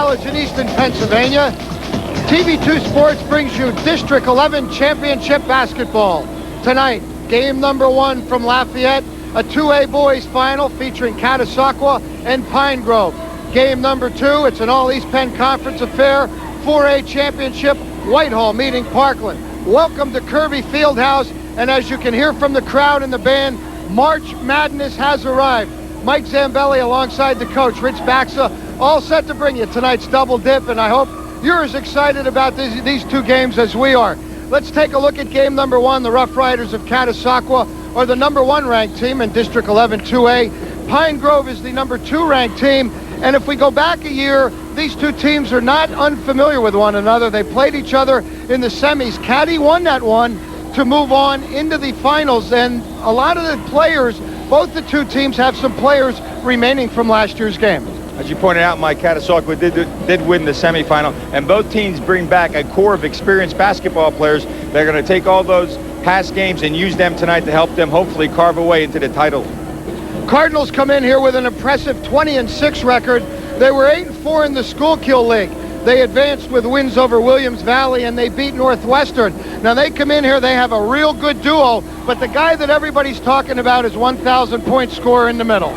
College in Easton, Pennsylvania. TV2 Sports brings you District 11 Championship Basketball. Tonight, game number 1 from Lafayette, a 2A boys final featuring Catasauqua and Pine Grove. Game number 2, it's an all-East Penn Conference affair, 4A Championship, Whitehall meeting Parkland. Welcome to Kirby Fieldhouse, and as you can hear from the crowd and the band, March Madness has arrived. Mike Zambelli alongside the coach, Rich Baxa, all set to bring you tonight's double dip, and I hope you're as excited about these two games as we are. Let's take a look at game number 1. The Rough Riders of Catasauqua are the number 1 ranked team in District 11 2A. Pine Grove is the number 2 ranked team, and if we go back a year, these two teams are not unfamiliar with one another. They played each other in the semis. Caddy won that one to move on into the finals, and a lot of the players, both the two teams have some players remaining from last year's game. As you pointed out, Mike, Catasauqua did win the semifinal, and both teams bring back a core of experienced basketball players. They're going to take all those past games and use them tonight to help them hopefully carve away into the title. Cardinals come in here with an impressive 20-6 record. They were 8-4 in the Schuylkill League. They advanced with wins over Williams Valley, and they beat Northwestern. Now they come in here, they have a real good duo, but the guy that everybody's talking about is 1,000-point scorer in the middle.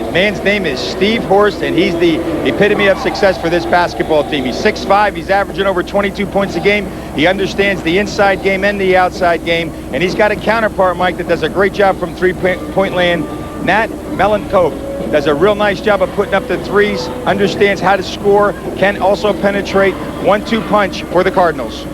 His man's name is Steve Horst, and he's the epitome of success for this basketball team. He's 6'5", he's averaging over 22 points a game. He understands the inside game and the outside game, and he's got a counterpart, Mike, that does a great job from three-point land. Nat Melenkov does a real nice job of putting up the threes, understands how to score, can also penetrate. 1-2 punch for the Cardinals.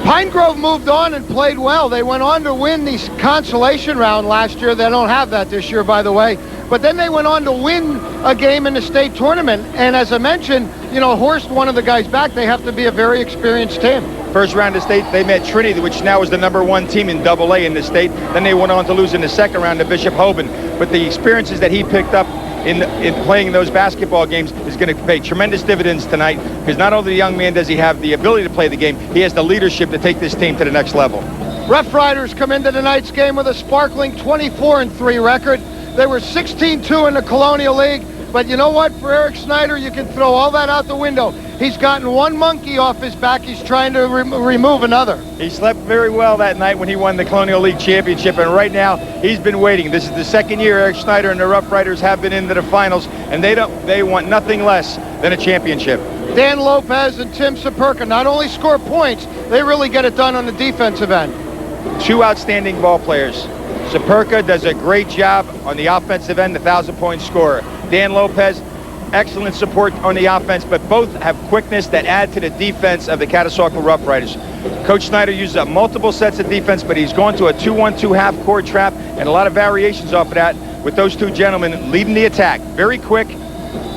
Pine Grove moved on and played well. They went on to win the consolation round last year. They don't have that this year, by the way. But then they went on to win a game in the state tournament. And as I mentioned, you know, Horst, one of the guys back, they have to be a very experienced team. First round of state, they met Trinity, which now is the number 1 team in AA in the state. Then they went on to lose in the second round to Bishop Hoban. But the experiences that he picked up in playing those basketball games is going to pay tremendous dividends tonight, because not only the young man does he have the ability to play the game, he has the leadership to take this team to the next level. Rough Riders come into tonight's game with a sparkling 24-3 record. They were 16-2 in the Colonial League, but you know what? For Eric Snyder, you can throw all that out the window. He's gotten one monkey off his back. He's trying to remove another. He slept very well that night when he won the Colonial League Championship, and right now he's been waiting. This is the second year Eric Snyder and the Rough Riders have been into the finals, and they want nothing less than a championship. Dan Lopez and Tim Saperka not only score points, they really get it done on the defensive end. 2 outstanding ball players. Saperka does a great job on the offensive end, the 1,000-point scorer. Dan Lopez, excellent support on the offense, but both have quickness that add to the defense of the Catasauqua Rough Riders. Coach Snyder uses up multiple sets of defense, but he's going to a 2-1-2 half-court trap, and a lot of variations off of that with those two gentlemen leading the attack. Very quick,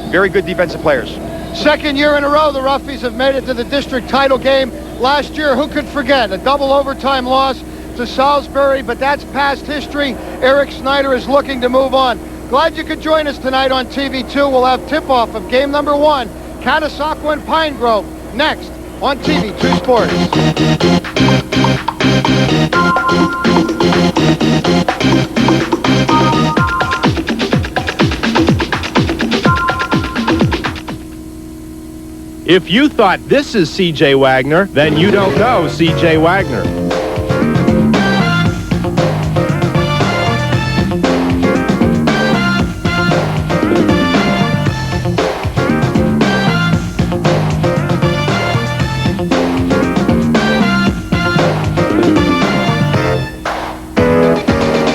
very good defensive players. Second year in a row, the Roughies have made it to the district title game. Last year, who could forget? A double overtime loss to Salisbury, but that's past history. Eric Snyder is looking to move on. Glad you could join us tonight on TV2. We'll have tip-off of game number 1, Catasauqua and Pine Grove, next on TV2 Sports. If you thought this is C.J. Wagner, then you don't know C.J. Wagner.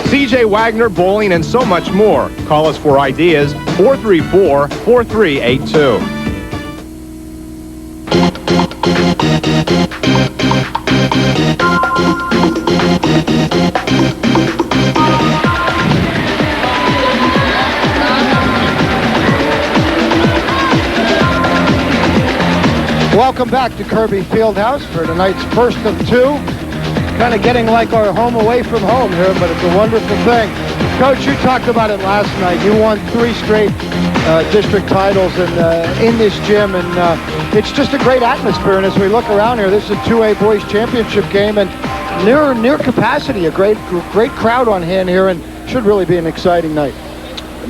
C.J. Wagner, bowling, and so much more. Call us for ideas, 434-4382. Welcome back to Kirby Fieldhouse for tonight's first of 2. Kind of getting like our home away from home here, but it's a wonderful thing. Coach, you talked about it last night. You won 3 straight district titles in this gym, and it's just a great atmosphere. And as we look around here, this is a 2A boys championship game, and near capacity, a great crowd on hand here, and should really be an exciting night.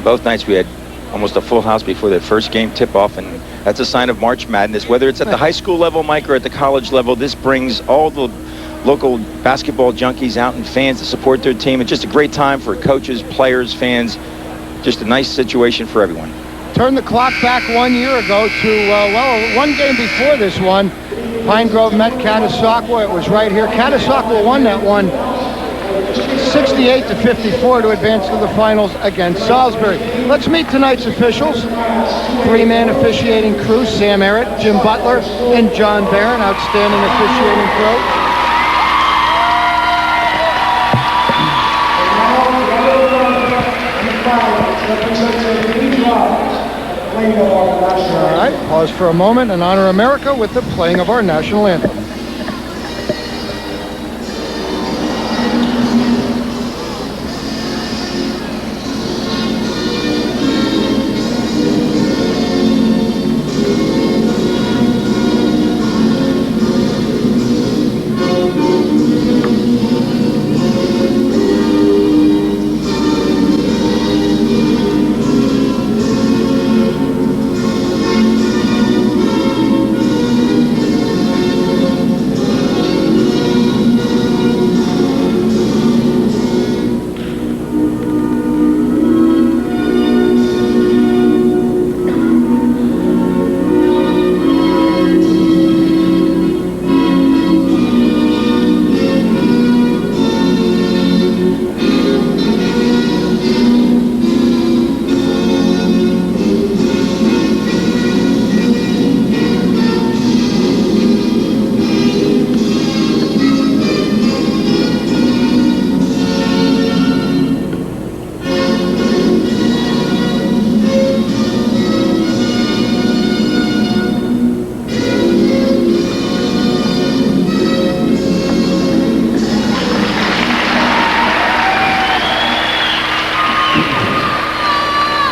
Both nights we had almost a full house before the first game tip-off, and that's a sign of March Madness. Whether it's at the high school level, Mike, or at the college level, this brings all the local basketball junkies out and fans to support their team. It's just a great time for coaches, players, fans. Just a nice situation for everyone. Turn the clock back 1 year ago to, one game before this one. Pine Grove met Catasauqua. It was right here. Catasauqua won that one 68-54 to advance to the finals against Salisbury. Let's meet tonight's officials. Three-man officiating crew: Sam Errett, Jim Butler, and John Barron. Outstanding officiating crew. All right, pause for a moment and honor America with the playing of our national anthem.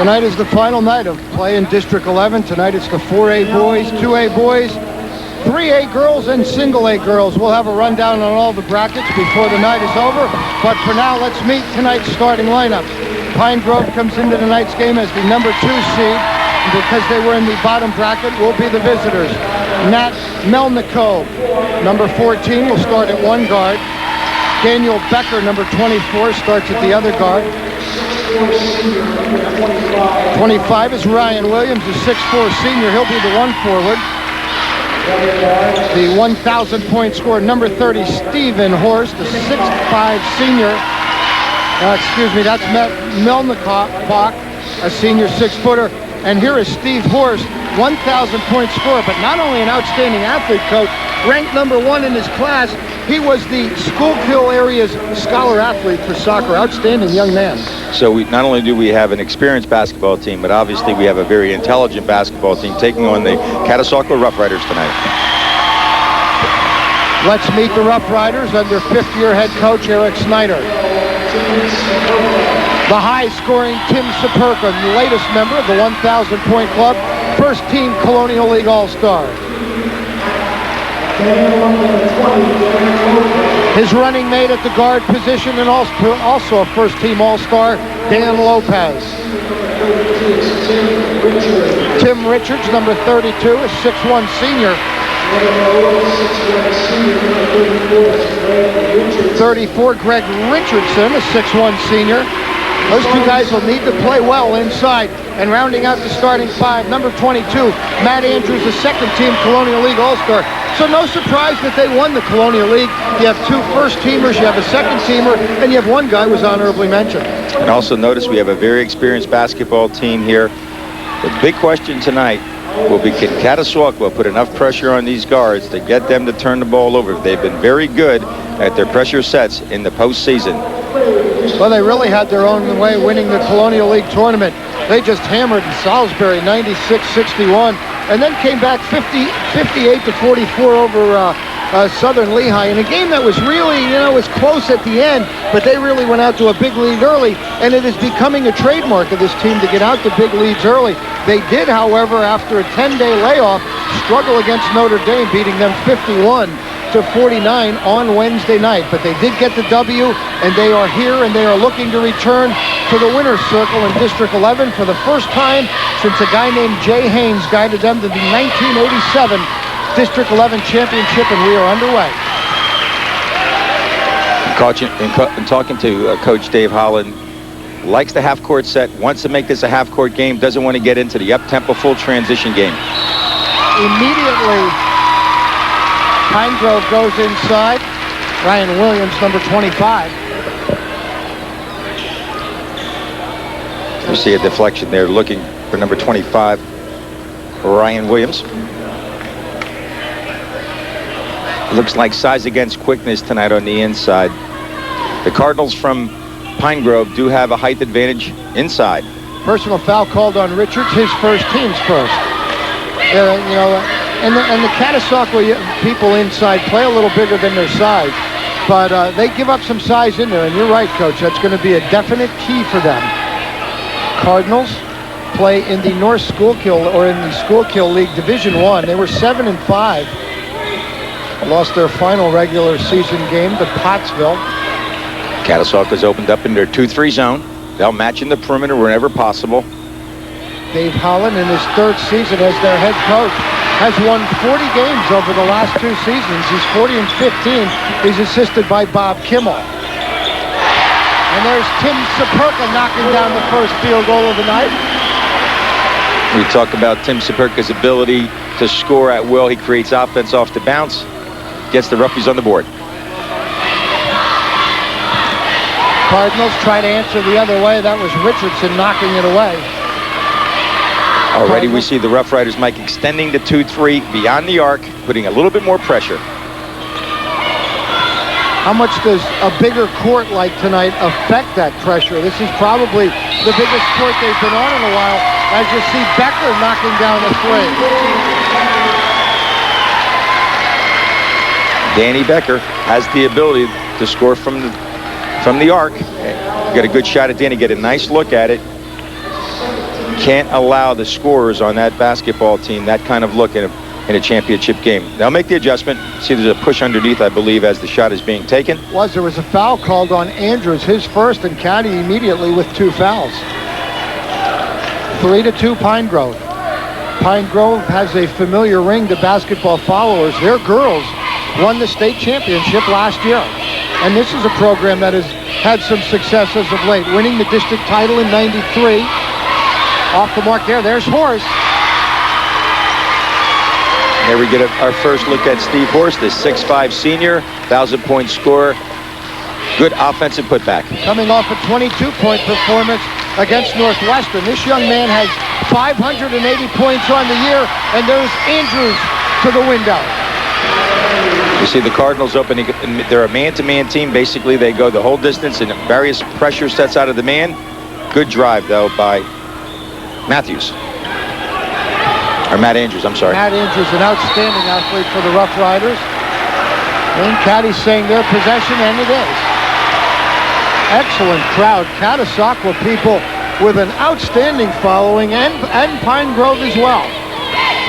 Tonight is the final night of play in District 11. Tonight it's the 4A boys, 2A boys, 3A girls, and single A girls. We'll have a rundown on all the brackets before the night is over. But for now, let's meet tonight's starting lineup. Pine Grove comes into tonight's game as the number 2 seed. Because they were in the bottom bracket, will be the visitors. Nat Melnico, number 14, will start at one guard. Daniel Becker, number 24, starts at the other guard. 25 is Ryan Williams, a 6'4" senior. He'll be the one forward. The 1,000-point scorer, number 30, Stephen Horst, a 6'5" senior. That's Melnick, a senior 6-footer. And here is Steve Horst, 1,000-point scorer, but not only an outstanding athlete, coach, ranked number 1 in his class. He was the Schuylkill area's scholar athlete for soccer. Outstanding young man. So not only do we have an experienced basketball team, but obviously we have a very intelligent basketball team taking on the Catasauqua Rough Riders tonight. Let's meet the Rough Riders under fifth-year head coach Eric Snyder. The high-scoring Tim Saperka, the latest member of the 1,000-point club, first-team Colonial League All-Star. His running mate at the guard position and also a first-team All-Star, Dan Lopez. Tim Richards, number 32, a 6'1" senior. 34, Greg Richardson, a 6'1" senior. Those two guys will need to play well inside. And rounding out the starting five, number 22, Matt Andrews, a second-team Colonial League All-Star. So no surprise that they won the Colonial League. You have two first-teamers, you have a second-teamer, and you have one guy who was honorably mentioned. And also notice we have a very experienced basketball team here. The big question tonight will be, can Catasauqua put enough pressure on these guards to get them to turn the ball over? They've been very good at their pressure sets in the postseason. Well, they really had their own way winning the Colonial League tournament. They just hammered Salisbury 96-61 and then came back 58-44 over Southern Lehigh in a game that was really, was close at the end, but they really went out to a big lead early, and it is becoming a trademark of this team to get out to big leads early. They did, however, after a 10-day layoff, struggle against Notre Dame, beating them 51-46. 46-49 on Wednesday night. But they did get the W, and they are here, and they are looking to return to the winner's circle in District 11 for the first time since a guy named Jay Haynes guided them to the 1987 District 11 championship, and we are underway. In talking to Coach Dave Holland, likes the half-court set, wants to make this a half-court game, doesn't want to get into the up-tempo full transition game. Immediately, Pine Grove goes inside. Ryan Williams, number 25. You see a deflection there, looking for number 25, Ryan Williams. Looks like size against quickness tonight on the inside. The Cardinals from Pine Grove do have a height advantage inside. Personal foul called on Richards, his first, team's first. You know, and the Catasauqua people inside play a little bigger than their size, but they give up some size in there, and you're right, Coach. That's going to be a definite key for them. Cardinals play in the North Schuylkill, or in the Schuylkill League Division I. They were 7-5. Lost their final regular season game to Pottsville. Catasauqua's opened up in their 2-3 zone. They'll match in the perimeter whenever possible. Dave Holland, in his third season as their head coach, has won 40 games over the last 2 seasons. He's 40-15. He's assisted by Bob Kimmel. And there's Tim Saperka knocking down the first field goal of the night. We talk about Tim Saperka's ability to score at will. He creates offense off the bounce, gets the roughies on the board. Cardinals try to answer the other way. That was Richardson knocking it away. Already we see the Rough Riders, Mike, extending the 2-3 beyond the arc, putting a little bit more pressure. How much does a bigger court like tonight affect that pressure? This is probably the biggest court they've been on in a while, as you see Becker knocking down a three. Danny Becker has the ability to score from the arc. Get a good shot at Danny, get a nice look at it. Can't allow the scorers on that basketball team that kind of look in a championship game. They'll make the adjustment. See, there's a push underneath, I believe, as the shot is being taken. There was a foul called on Andrews, his first, and Caddy immediately with 2 fouls. 3-2 Pine Grove. Pine Grove has a familiar ring to basketball followers. Their girls won the state championship last year. And this is a program that has had some success as of late, winning the district title in '93. Off the mark there. There's Horst. There we get our first look at Steve Horst, the 6'5 senior, 1,000-point scorer. Good offensive putback. Coming off a 22-point performance against Northwestern. This young man has 580 points on the year, and there's Andrews to the window. You see the Cardinals opening. They're a man-to-man team. Basically, they go the whole distance in various pressure sets out of the man. Good drive, though, by Matthews. Or Matt Andrews, I'm sorry. Matt Andrews, an outstanding athlete for the Rough Riders. And Caddy's saying their possession, and it is. Excellent crowd. Catasauqua people with an outstanding following, and Pine Grove as well.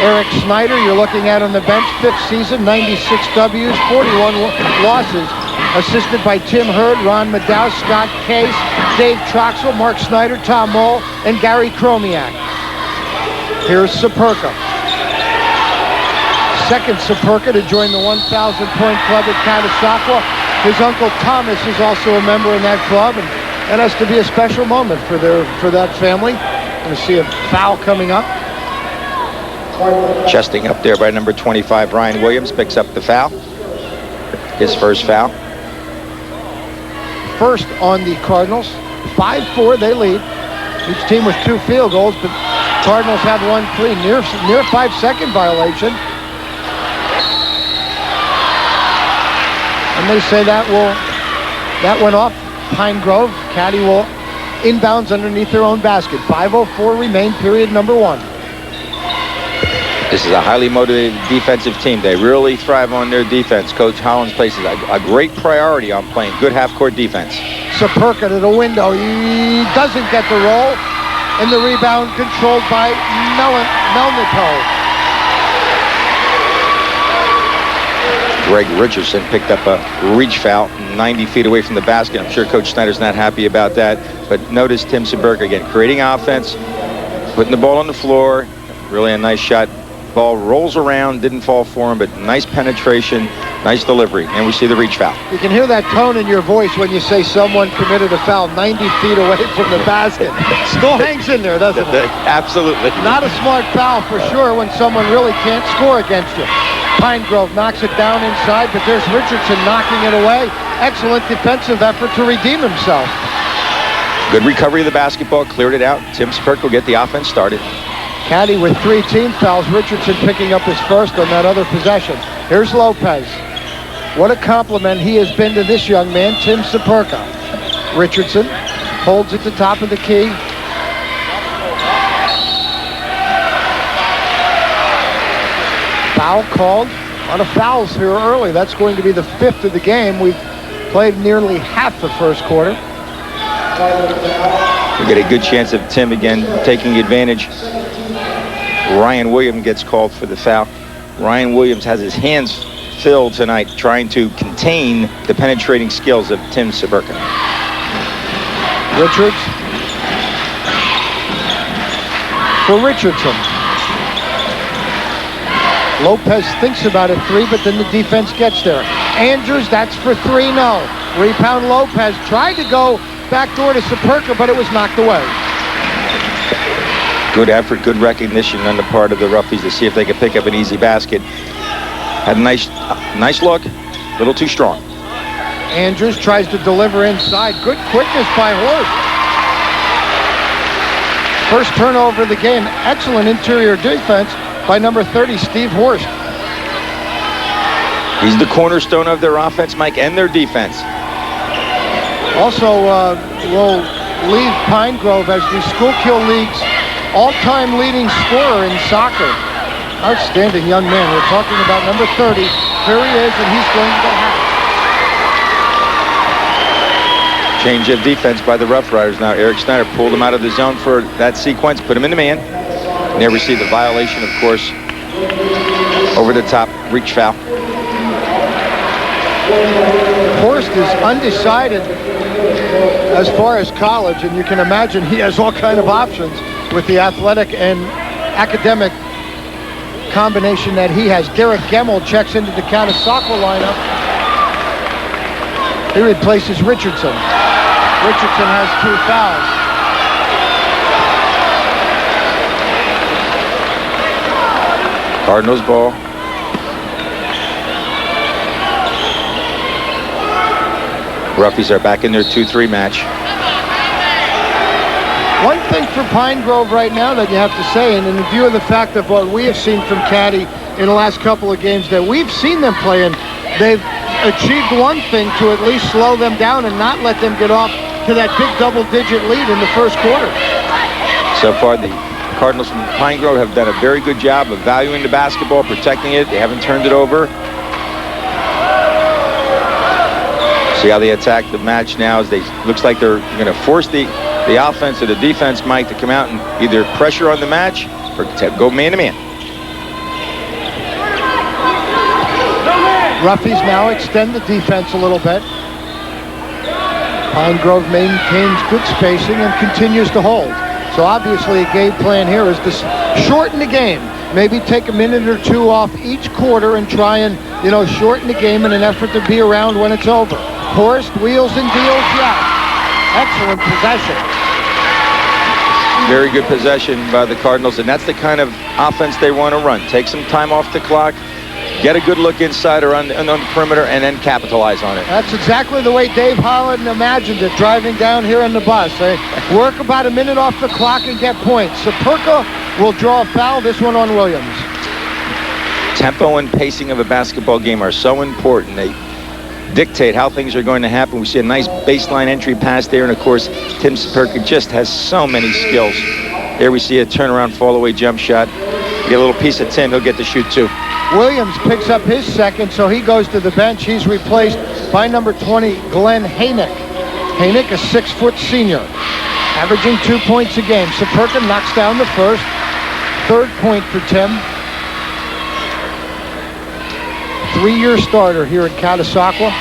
Eric Snyder, you're looking at on the bench, 5th season, 96 W's, 41 losses. Assisted by Tim Hurd, Ron Madow, Scott Case, Dave Troxel, Mark Snyder, Tom Moll, and Gary Chromiak. Here's Saperka. Second Saperka to join the 1,000-point club at Catasauqua. His uncle Thomas is also a member in that club, and that has to be a special moment for that family. Going to see a foul coming up. Chesting up there by number 25, Ryan Williams picks up the foul. His first foul. First on the Cardinals. 5-4, they lead. Each team with 2 field goals, but Cardinals have 1-3, near 5-second violation. And they say that went off Pine Grove. Caddy will inbounds underneath their own basket. 5:04 remain, period number 1. This is a highly motivated defensive team. They really thrive on their defense. Coach Hollins places a great priority on playing good half-court defense. Saperka to the window. He doesn't get the roll. And the rebound controlled by Melnikow. Greg Richardson picked up a reach foul 90 feet away from the basket. I'm sure Coach Snyder's not happy about that. But notice Tim Saberka again creating offense, putting the ball on the floor. Really a nice shot. Ball rolls around, didn't fall for him, but nice penetration, nice delivery. And we see the reach foul. You can hear that tone in your voice when you say someone committed a foul 90 feet away from the basket. Still hangs in there, doesn't it? Absolutely. Not a smart foul for sure when someone really can't score against you. Pine Grove knocks it down inside, but there's Richardson knocking it away. Excellent defensive effort to redeem himself. Good recovery of the basketball, cleared it out. Tim Saberka will get the offense started. Caddy with 3 team fouls. Richardson picking up his first on that other possession. Here's Lopez. What a compliment he has been to this young man, Tim Saberka. Richardson holds at the top of the key. Foul called. A lot of fouls here early. That's going to be the 5th of the game. We've played nearly half the first quarter. We get a good chance of Tim again taking advantage. Ryan Williams gets called for the foul. Ryan Williams has his hands filled tonight trying to contain the penetrating skills of Tim Saberka. Richards for Richardson. Lopez thinks about a 3, but then the defense gets there. Andrews, that's for 3, no. Rebound Lopez, tried to go backdoor to Saberka, but it was knocked away. Good effort, good recognition on the part of the Roughies to see if they could pick up an easy basket. Had a nice look, a little too strong. Andrews tries to deliver inside. Good quickness by Horst. First turnover of the game. Excellent interior defense by number 30, Steve Horst. He's the cornerstone of their offense, Mike, and their defense. Also, will lead Pine Grove as the Schuylkill League's all-time leading scorer in soccer. Outstanding young man. We're talking about number 30. Here he is, and he's going to go half. Change of defense by the Rough Riders. Now Eric Snyder pulled him out of the zone for that sequence, put him in the man. And there we see the violation, of course, over the top reach foul. Horst is undecided as far as college, and you can imagine he has all kind of options with the athletic and academic combination that he has. Derek Gemmel checks into the Catasauqua lineup. He replaces Richardson. Richardson has 2 fouls. Cardinals ball. Roughies are back in their 2-3 match. One thing for Pine Grove right now that you have to say, and in view of the fact of what we have seen from Caddy in the last couple of games that we've seen them play in, they've achieved one thing to at least slow them down and not let them get off to that big double-digit lead in the first quarter. So far, the Cardinals from Pine Grove have done a very good job of valuing the basketball, protecting it. They haven't turned it over. See how they attack the match now as looks like they're going to force the offense or the defense, Mike, to come out and either pressure on the match or go man-to-man. Roughies now extend the defense a little bit. Pine Grove maintains good spacing and continues to hold. So obviously a game plan here is to shorten the game. Maybe take a minute or 2 off each quarter and try and, shorten the game in an effort to be around when it's over. Horst wheels and deals, yes. Excellent possession. Very good possession by the Cardinals, and that's the kind of offense they want to run. Take some time off the clock, get a good look inside or on the perimeter, and then capitalize on it. That's exactly the way Dave Holland imagined it, driving down here on the bus. They work about a minute off the clock and get points. Saberka will draw a foul, this one on Williams. Tempo and pacing of a basketball game are so important. They dictate how things are going to happen. We see a nice baseline entry pass there, and of course, Tim Saberka just has so many skills. There we see a turnaround fall-away jump shot. You get a little piece of Tim, he'll get to shoot too. Williams picks up his second, so he goes to the bench. He's replaced by number 20, Glenn Haynick. Haynick, a 6-foot senior, averaging 2 points a game. Saberka knocks down the first. 3rd point for Tim. 3-year starter here at Catasauqua.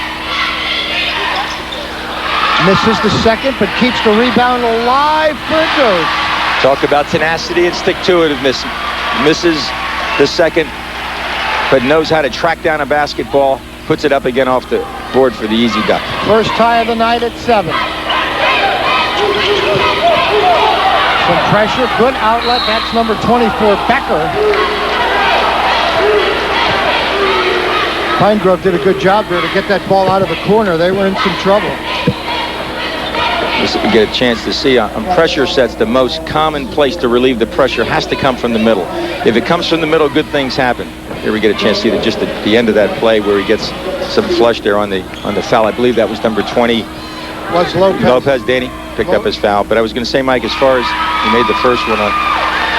Misses the second, but keeps the rebound alive for a deuce. Talk about tenacity and stick-to-itiveness. Misses the second, but knows how to track down a basketball, puts it up again off the board for the easy duck. First tie of the night at 7. Some pressure, good outlet. That's number 24, Becker. Pine Grove did a good job there to get that ball out of the corner. They were in some trouble. We get a chance to see on pressure sets, the most common place to relieve the pressure has to come from the middle. If it comes from the middle, good things happen. Here we get a chance to see that just at the end of that play where he gets some flush there on the foul. I believe that was number 20. Was Lopez. Danny picked up his foul. But I was going to say, Mike, as far as he made the first one,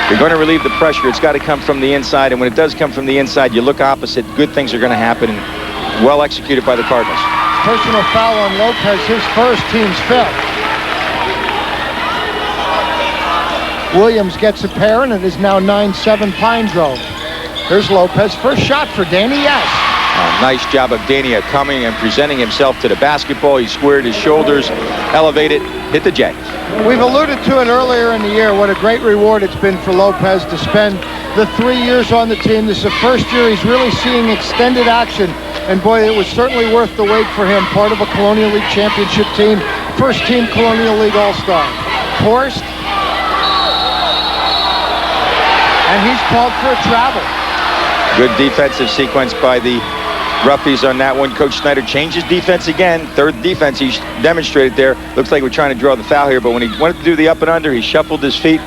you're going to relieve the pressure. It's got to come from the inside. And when it does come from the inside, you look opposite. Good things are going to happen. And well executed by the Cardinals. Personal foul on Lopez, his first, team's 5th. Williams gets a pair, and it is now 9-7 Pine Grove. Here's Lopez. First shot for Danny, yes. Nice job of Danny coming and presenting himself to the basketball. He squared his shoulders, elevated, hit the J. We've alluded to it earlier in the year, what a great reward it's been for Lopez to spend the 3 years on the team. This is the first year he's really seeing extended action. And boy, it was certainly worth the wait for him. Part of a Colonial League championship team. First team Colonial League All-Star. Horst. And he's called for a travel. Good defensive sequence by the Ruffies on that one. Coach Snyder changes defense again. Third defense he's demonstrated there. Looks like we're trying to draw the foul here, but when he wanted to do the up and under, he shuffled his feet.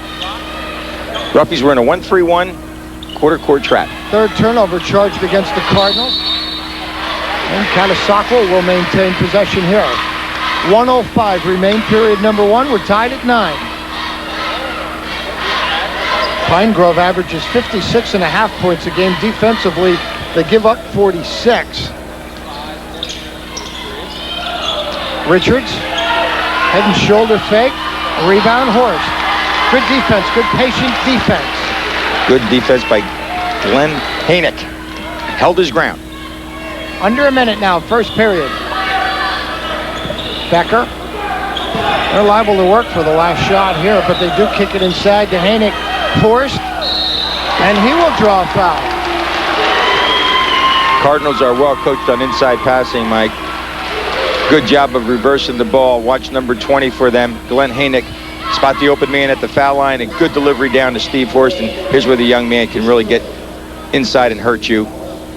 Ruffies were in a 1-3-1 quarter court trap. Third turnover charged against the Cardinals. And Catasauqua will maintain possession here. 1:05 remain period number 1. We're tied at 9. Pine Grove averages 56.5 points a game. Defensively, they give up 46. Richards, head and shoulder fake, rebound Horst. Good defense, good patient defense. Good defense by Glenn Hanick. Held his ground. Under a minute now, first period. Becker. They're liable to work for the last shot here, but they do kick it inside to Hanick. Horst, and he will draw a foul. Cardinals are well coached on inside passing, Mike. Good job of reversing the ball. Watch number 20 for them. Glenn Hanick spot the open man at the foul line, and good delivery down to Steve Horst. And here's where the young man can really get inside and hurt you.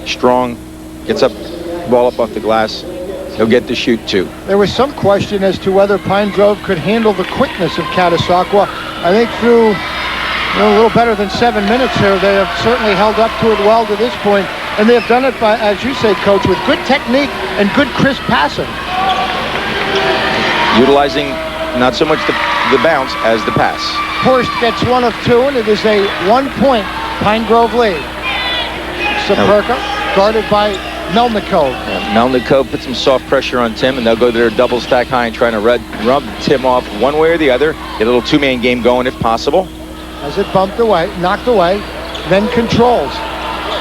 Strong, gets up, ball up off the glass. He'll get to shoot too. There was some question as to whether Pine Grove could handle the quickness of Catasauqua. I think through a little better than 7 minutes here, they have certainly held up to it well to this point, and they have done it by, as you say, Coach, with good technique and good crisp passing. Utilizing not so much the bounce as the pass. Horst gets 1 of 2, and it is a 1-point Pine Grove lead. Saperka, guarded by Melnikov. Melnikov put some soft pressure on Tim, and they'll go to their double stack high and trying to rub Tim off one way or the other. Get a little two-man game going if possible. As it bumped away, knocked away, then controls.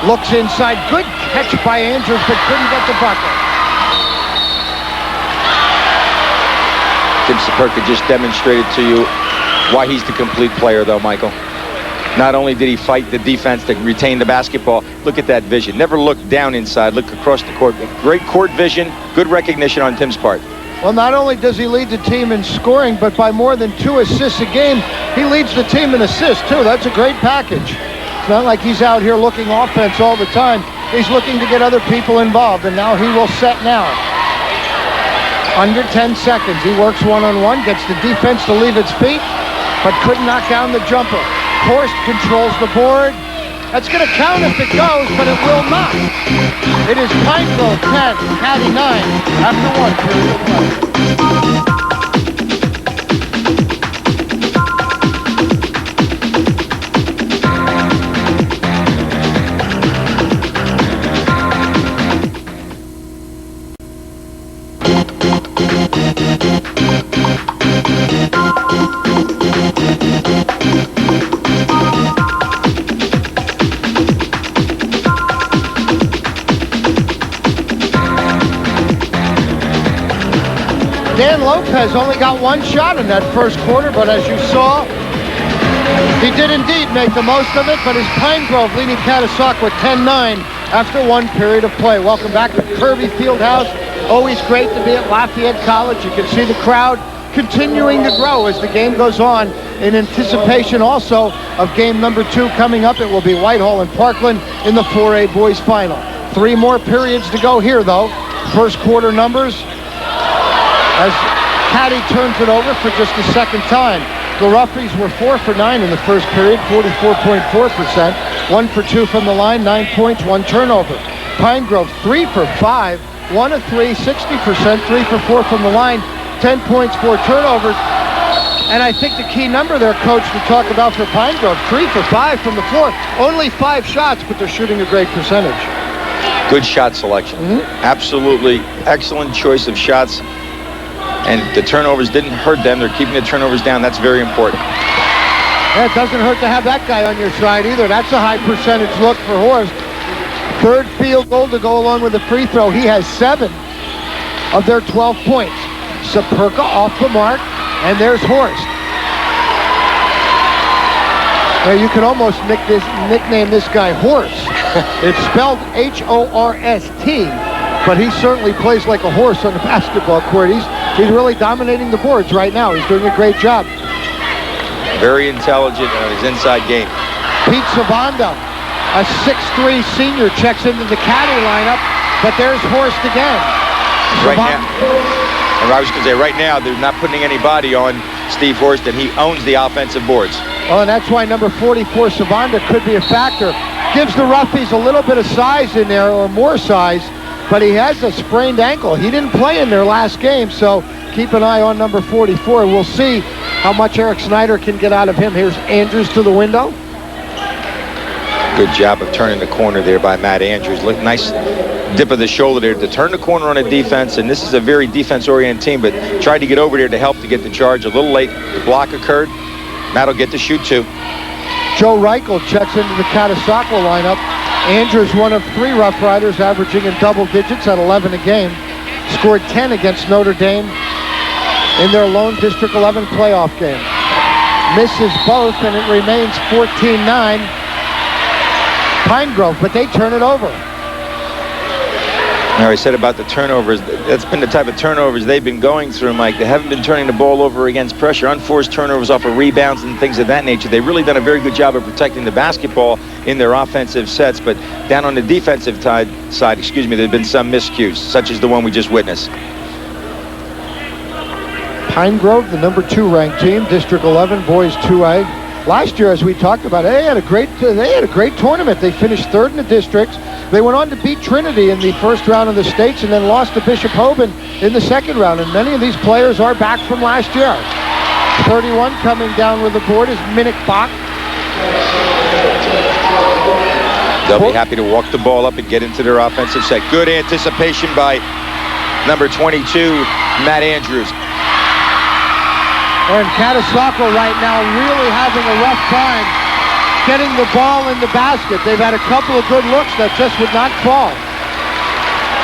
Looks inside, good catch by Andrews, but couldn't get the bucket. Tim Saperka just demonstrated to you why he's the complete player, though, Michael. Not only did he fight the defense to retain the basketball, look at that vision. Never look down inside, look across the court. Great court vision, good recognition on Tim's part. Well, not only does he lead the team in scoring, but by more than 2 assists a game, he leads the team in assists, too. That's a great package. It's not like he's out here looking offense all the time. He's looking to get other people involved, and now he will set now. Under 10 seconds. He works one-on-one, gets the defense to leave its feet, but couldn't knock down the jumper. Horst controls the board. That's going to count if it goes, but it will not. It is Pine Grove 10, Caddy 9, after 1 period. Dan Lopez only got one shot in that first quarter, but as you saw, he did indeed make the most of it, but it's Pine Grove leading Catasauqua 10-9 after one period of play. Welcome back to Kirby Fieldhouse. Always great to be at Lafayette College. You can see the crowd continuing to grow as the game goes on in anticipation also of game number 2 coming up. It will be Whitehall and Parkland in the 4A boys final. 3 more periods to go here though. First quarter numbers as Caddy turns it over for just the second time. The Roughies were 4 for 9 in the first period, 44.4%. 1 for 2 from the line, 9 points, 1 turnover. Pine Grove 3 for 5, 1 of 3, 60%, 3 for 4 from the line, 10 points, 4 turnovers. And I think the key number there, Coach, to talk about for Pine Grove, 3 for 5 from the floor. Only 5 shots, but they're shooting a great percentage. Good shot selection. Absolutely excellent choice of shots. And the turnovers didn't hurt them. They're keeping the turnovers down. That's very important. Yeah, it doesn't hurt to have that guy on your side either. That's a high percentage look for Horst. Third field goal to go along with the free throw. He has 7 of their 12 points. Saperka off the mark, and there's Horst. Now you can almost nickname this guy Horse. It's spelled H-O-R-S-T, but he certainly plays like a horse on the basketball court. He's really dominating the boards right now. He's doing a great job. Very intelligent on his inside game. Pete Savanda, a 6'3 senior, checks into the caddy lineup, but there's Horst again. Right now, and I was going to say, right now, they're not putting any body on Steve Horst, and he owns the offensive boards. Oh, and that's why number 44, Savanda, could be a factor. Gives the Roughies a little bit of size in there, or more size, but he has a sprained ankle. He didn't play in their last game, so keep an eye on number 44. We'll see how much Eric Snyder can get out of him. Here's Andrews to the window. Good job of turning the corner there by Matt Andrews. Look, nice dip of the shoulder there to turn the corner on a defense, and this is a very defense-oriented team, but tried to get over there to help to get the charge. A little late. The block occurred. Matt will get to shoot too. Joe Reichel checks into the Catasauqua lineup. Andrews, one of 3 Rough Riders, averaging in double digits at 11 a game. Scored 10 against Notre Dame in their lone District 11 playoff game. Misses both, and it remains 14-9. Pine Grove, but they turn it over. Now, I said about the turnovers, that's been the type of turnovers they've been going through, Mike. They haven't been turning the ball over against pressure, unforced turnovers off of rebounds and things of that nature. They've really done a very good job of protecting the basketball in their offensive sets, but down on the defensive side, there have been some miscues, such as the one we just witnessed. Pine Grove, the number 2 ranked team, District 11, boys 2A. Last year, as we talked about, they had a great tournament. They finished 3rd in the districts. They went on to beat Trinity in the first round of the states and then lost to Bishop Hoban in the second round. And many of these players are back from last year. 31 coming down with the board is Minnick Bach. They'll be happy to walk the ball up and get into their offensive set. Good anticipation by number 22, Matt Andrews. And Catasauqua right now really having a rough time getting the ball in the basket. They've had a couple of good looks that just would not fall.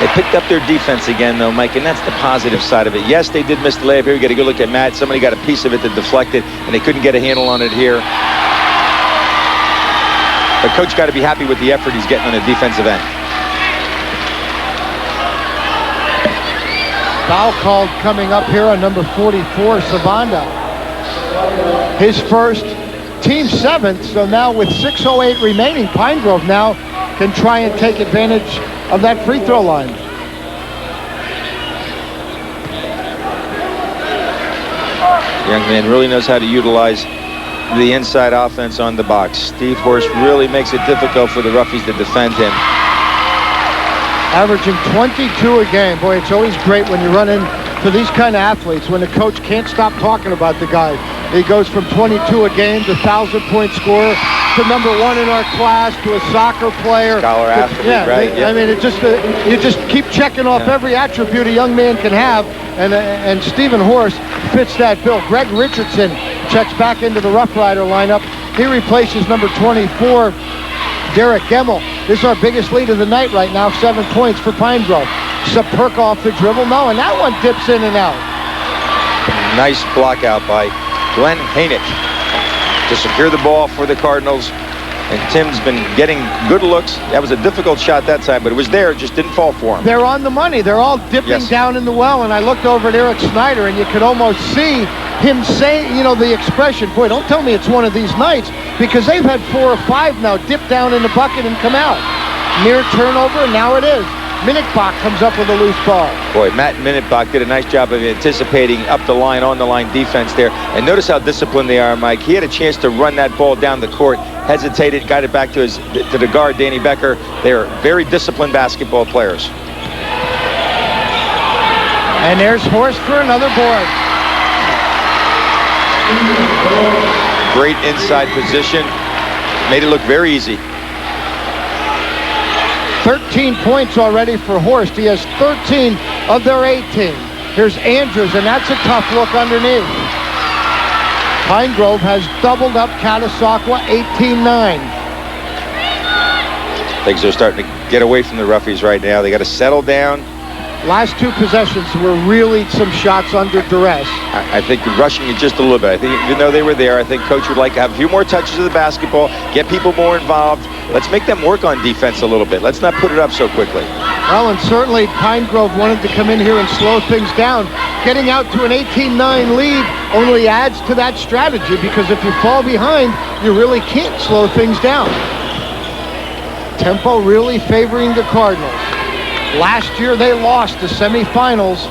They picked up their defense again, though, Mike, and that's the positive side of it. Yes, they did miss the layup here. You got a good look at Matt. Somebody got a piece of it that deflected, and they couldn't get a handle on it here. But Coach got to be happy with the effort he's getting on the defensive end. Foul called coming up here on number 44, Savanda. His first, team 7th, so now with 6:08 remaining, Pine Grove now can try and take advantage of that free throw line. Young man really knows how to utilize the inside offense on the box. Steve Horst really makes it difficult for the Roughies to defend him. Averaging 22 a game. Boy, it's always great when you run into these kind of athletes, when the coach can't stop talking about the guy. He goes from 22 a game to 1,000-point scorer to number 1 in our class to a soccer player. Scholar athlete, right? I mean, it just you just keep checking off every attribute a young man can have, and Stephen Horst fits that bill. Greg Richardson checks back into the Rough Rider lineup. He replaces number 24, Derek Gemmel. This is our biggest lead of the night right now, 7 points for Pine Grove. Saperka off the dribble, no, and that one dips in and out. Nice block out by Glenn Hainick to secure the ball for the Cardinals. And Tim's been getting good looks. That was a difficult shot that time, but it was there. It just didn't fall for him. They're on the money. They're all dipping down in the well, and I looked over at Eric Snyder, and you could almost see him say, you know, the expression, boy, don't tell me it's one of these nights, because they've had 4 or 5 now dip down in the bucket and come out. Near turnover, and now it is. Minnickbach comes up with a loose ball. Boy, Matt Minnickbach did a nice job of anticipating up the line, on the line defense there. And notice how disciplined they are, Mike. He had a chance to run that ball down the court, hesitated, got it back to the guard, Danny Becker. They are very disciplined basketball players. And there's Horst for another board. Great inside position. Made it look very easy. 13 points already for Horst. He has 13 of their 18. Here's Andrews, and that's a tough look underneath. Pine Grove has doubled up Catasauqua 18-9. Things are starting to get away from the roughies right now. They got to settle down. Last 2 possessions were really some shots under duress. I think rushing it just a little bit. I think even though they were there, I think Coach would like to have a few more touches of the basketball, get people more involved. Let's make them work on defense a little bit. Let's not put it up so quickly. Well, and certainly Pine Grove wanted to come in here and slow things down. Getting out to an 18-9 lead only adds to that strategy, because if you fall behind, you really can't slow things down. Tempo really favoring the Cardinals. Last year they lost the semifinals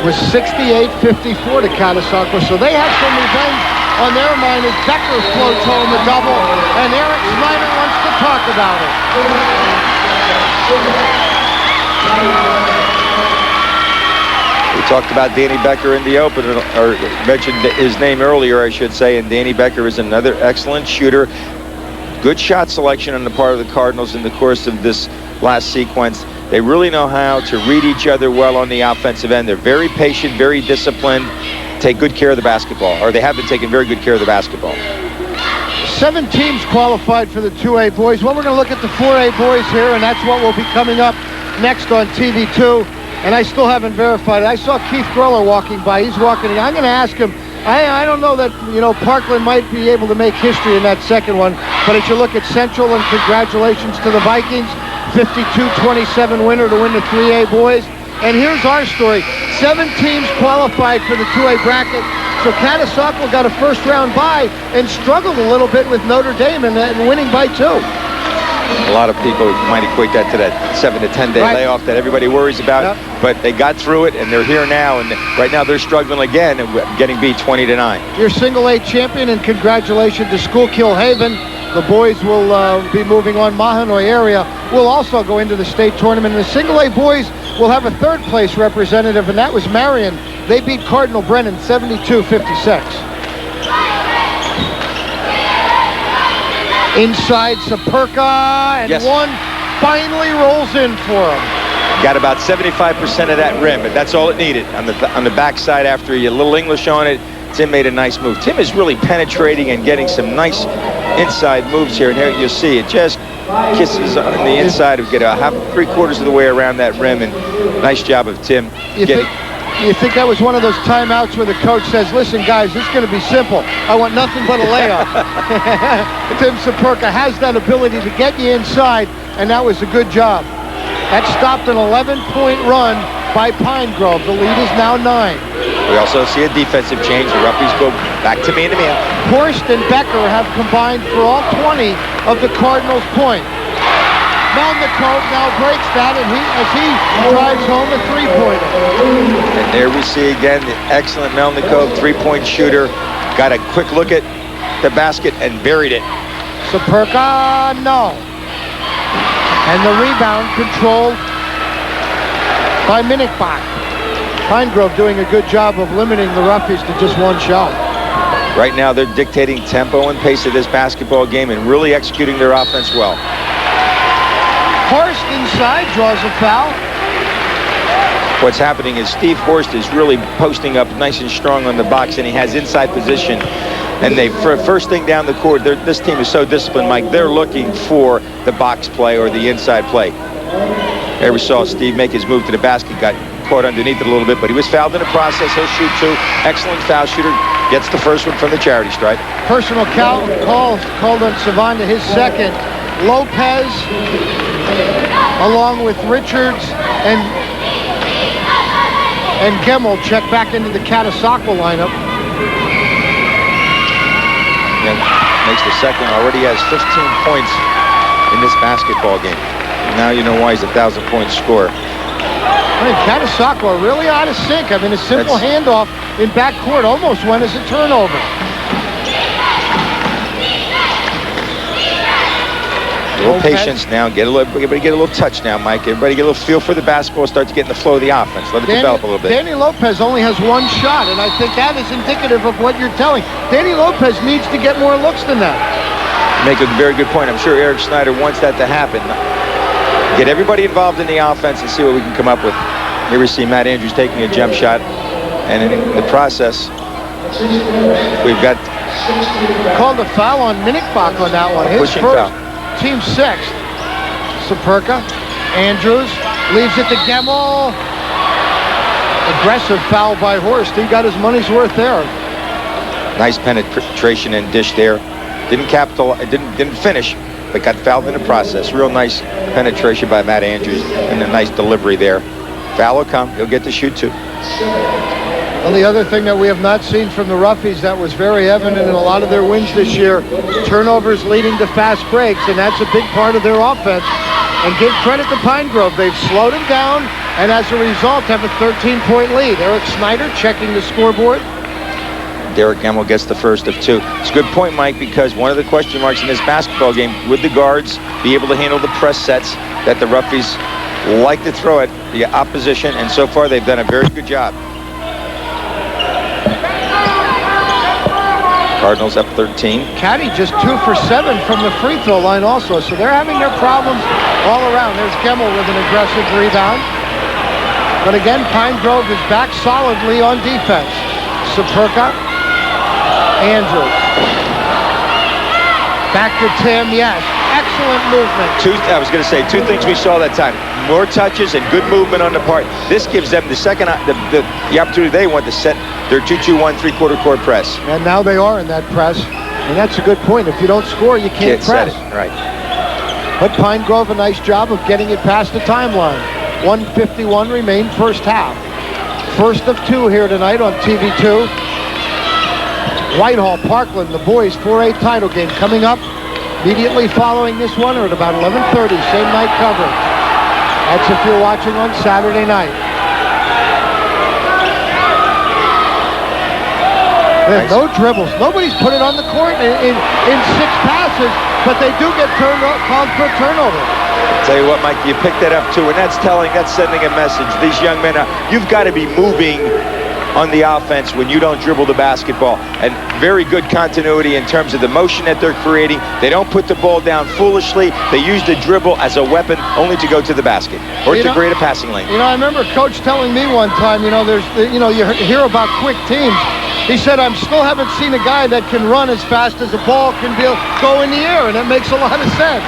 with 68-54 to Catasauqua, so they have some revenge on their mind as Becker floats home a double, and Eric Snyder wants to talk about it. We talked about Danny Becker in the open, or mentioned his name earlier, I should say, and Danny Becker is another excellent shooter. Good shot selection on the part of the Cardinals in the course of this last sequence. They really know how to read each other well on the offensive end. They're very patient, very disciplined, take good care of the basketball, or they have been taking very good care of the basketball. 7 teams qualified for the 2A boys. Well, we're going to look at the 4A boys here, and that's what will be coming up next on TV2. And I still haven't verified it. I saw Keith Groller walking by. He's walking in. I'm going to ask him. I don't know that, you know, Parkland might be able to make history in that second one. But as you look at Central, and congratulations to the Vikings, 52-27 winner to win the 3A boys. And here's our story. 7 teams qualified for the 2A bracket. So Catasauqua got a first-round bye and struggled a little bit with Notre Dame and winning by 2. A lot of people might equate that to that 7 to 10 day layoff that everybody worries about. Yep. But they got through it, and they're here now. And right now they're struggling again and getting beat 20-9. Your single A champion, and congratulations to Schuylkill Haven. The boys will be moving on. Mahanoy area will also go into the state tournament. And the single A boys will have a 3rd place representative, and that was Marion. They beat Cardinal Brennan 72-56. Inside Saperka, and one finally rolls in for him. Got about 75% of that rim, but that's all it needed. On the backside, after a little English on it, Tim made a nice move. Tim is really penetrating and getting some nice inside moves here, and here you see it just kisses on the inside of get a 3/4 of the way around that rim, and nice job of Tim getting. You think that was one of those timeouts where the coach says, listen, guys, this is going to be simple. I want nothing but a layup. Tim Saperka has that ability to get you inside, and that was a good job. That stopped an 11-point run by Pine Grove. The lead is now 9. We also see a defensive change. The Roughies go back to man-to-man. Horst and Becker have combined for all 20 of the Cardinals' points. Melnikov now breaks that, and as he drives home a 3-pointer. And there we see again the excellent Melnikov 3-point shooter. Got a quick look at the basket and buried it. Saperka, no. And the rebound controlled by Minnickbach. Pine Grove doing a good job of limiting the Roughies to just one shot. Right now they're dictating tempo and pace of this basketball game and really executing their offense well. Horst inside draws a foul. What's happening is Steve Horst is really posting up nice and strong on the box, and he has inside position. And for first thing down the court, this team is so disciplined, Mike. They're looking for the box play or the inside play. There we saw Steve make his move to the basket, got caught underneath it a little bit, but he was fouled in the process. He'll shoot 2. Excellent foul shooter. Gets the first one from the charity stripe. Personal call called on Savanda, his second. Lopez, along with Richards and Gemmel, check back into the Catasauqua lineup. And makes the second. Already has 15 points in this basketball game. Now you know why he's a 1,000-point scorer. I mean, Catasauqua really out of sync. I mean, a simple handoff in backcourt almost went as a turnover. A little patience now. Everybody get a little touch now, Mike. Everybody get a little feel for the basketball. Start to get in the flow of the offense. Let it develop a little bit. Danny Lopez only has 1 shot, and I think that is indicative of what you're telling. Danny Lopez needs to get more looks than that. You make a very good point. I'm sure Eric Snyder wants that to happen. Get everybody involved in the offense and see what we can come up with. Here we see Matt Andrews taking a jump shot, and in the process, we've got called a foul on Minikbach on that one. His pushing first, foul. Team 6th. Saperka, Andrews leaves it to Gemmel. Aggressive foul by Horst. He got his money's worth there. Nice penetration and dish there. Didn't capitalize. Didn't finish, but got fouled in the process. Real nice penetration by Matt Andrews and a nice delivery there. Foul will come. He'll get to shoot 2. Well, the other thing that we have not seen from the Roughies that was very evident in a lot of their wins this year, turnovers leading to fast breaks, and that's a big part of their offense. And give credit to Pine Grove. They've slowed them down, and as a result have a 13-point lead. Eric Snyder checking the scoreboard. Derek Gemmel gets the first of 2. It's a good point, Mike, because one of the question marks in this basketball game, would the guards be able to handle the press sets that the Roughies like to throw at the opposition? And so far, they've done a very good job. Cardinals up 13. Caddy just 2 for 7 from the free throw line also, so they're having their problems all around. There's Gemmel with an aggressive rebound. But again, Pine Grove is back solidly on defense. Saperka, Andrews. Back to Tim, yes. Excellent movement. I was going to say 2 things we saw that time. More touches and good movement on the part. This gives them the second, the opportunity they want to set their 2-2-1 3/4 court press. And now they are in that press. And that's a good point. If you don't score, you can't press. Set it. Right. But Pine Grove, a nice job of getting it past the timeline. 1:51 remain first half. First of 2 here tonight on TV2. Whitehall, Parkland, the boys 4A title game coming up immediately following this one, or at about 11:30, same night coverage. That's if you're watching on Saturday night. Nice. No dribbles. Nobody's put it on the court in 6 passes, but they do get called for a turnover. Tell you what, Mike, you picked that up too, and that's sending a message. These young men, you've got to be moving on the offense when you don't dribble the basketball. And very good continuity in terms of the motion that they're creating. They don't put the ball down foolishly. They use the dribble as a weapon only to go to the basket or to create a passing lane. You know, I remember Coach telling me one time, you hear about quick teams. He said, I still haven't seen a guy that can run as fast as a ball can go in the air, and that makes a lot of sense.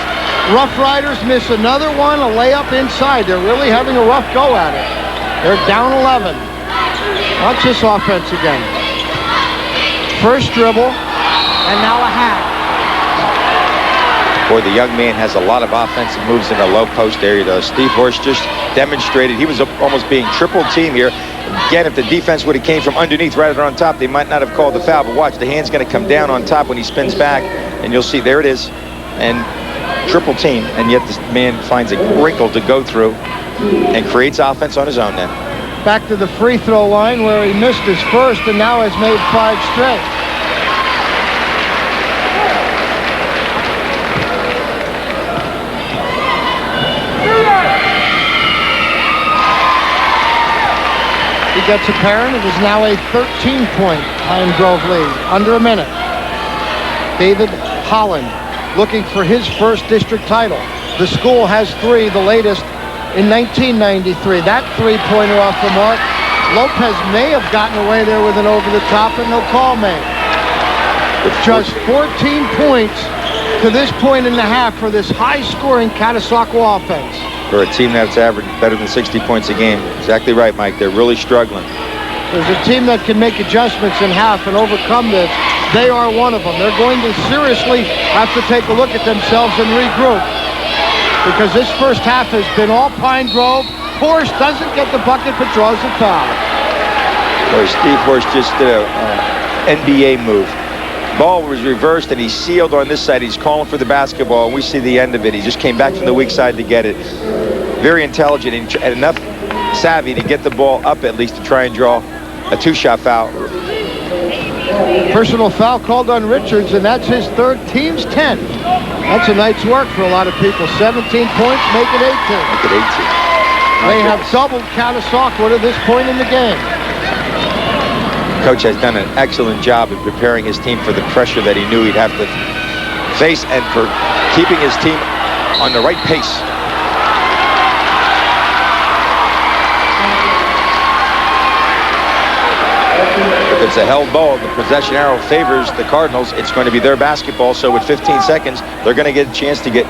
Rough Riders miss another one, a layup inside. They're really having a rough go at it. They're down 11. Watch this offense again. First dribble, and now a hack. Boy, the young man has a lot of offensive moves in the low post area, though. Steve Horst just demonstrated he was almost being triple teamed here. Again, if the defense would have came from underneath rather than on top, they might not have called the foul. But watch, the hand's going to come down on top when he spins back, and you'll see there it is. And triple team, and yet this man finds a wrinkle to go through and creates offense on his own then. Back to the free throw line where he missed his first and now has made 5 straight. He gets a parent. It is now a 13-point Pine Grove lead. Under a minute. David Holland looking for his first district title. The school has 3, the latest in 1993. That 3-pointer off the mark. Lopez may have gotten away there with an over-the-top, and no call made. Just 14 points to this point in the half for this high-scoring Catasauqua offense. for a team that's averaged better than 60 points a game. Exactly right, Mike. They're really struggling. There's a team that can make adjustments in half and overcome this. They are one of them. They're going to seriously have to take a look at themselves and regroup, because this first half has been all Pine Grove. Horst doesn't get the bucket but draws the foul. Boy, Steve Horst just did an NBA move. Ball was reversed and he sealed on this side. He's calling for the basketball, and we see the end of it. He just came back from the weak side to get it. Very intelligent and enough savvy to get the ball up at least to try and draw a two-shot foul. Personal foul called on Richards, and that's his third, team's 10th. That's a night's work for a lot of people. 17 points, make it 18. Make it 18. They have doubled Catasauqua to this point in the game. Coach has done an excellent job of preparing his team for the pressure that he knew he'd have to face, and for keeping his team on the right pace. If it's a held ball, the possession arrow favors the Cardinals. It's going to be their basketball, so with 15 seconds, they're going to get a chance to get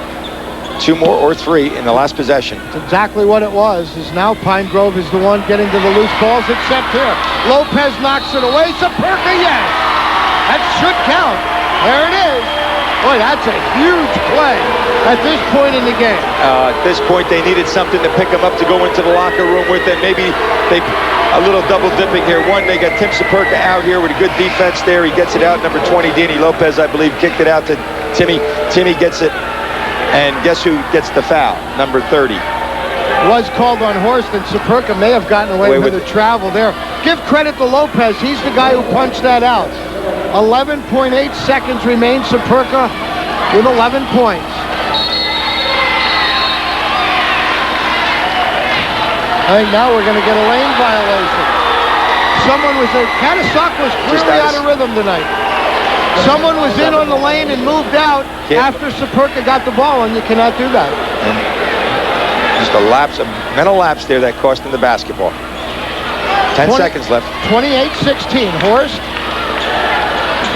2 more or 3 in the last possession. It's exactly what it was. Is now Pine Grove is the one getting to the loose balls, except here. Lopez knocks it away. Saperka, yes! That should count. There it is. Boy, that's a huge play at this point in the game. At this point, they needed something to pick them up to go into the locker room with, and maybe they a little double dipping here. One, they got Tim Saperka out here with a good defense there. He gets it out. Number 20, Danny Lopez, I believe, kicked it out to Timmy. Timmy gets it. And guess who gets the foul? Number 30. Was called on Horst, and Saperka may have gotten away with the travel there. Give credit to Lopez. He's the guy who punched that out. 11.8 seconds remain. Saperka with 11 points. I think now we're going to get a lane violation. Someone was there. Catasauqua was clearly out of rhythm tonight. Someone was in on the lane and moved out after Saperka got the ball, and you cannot do that. And just a lapse, a mental lapse there that cost him the basketball. 10 seconds left. 28-16. Horst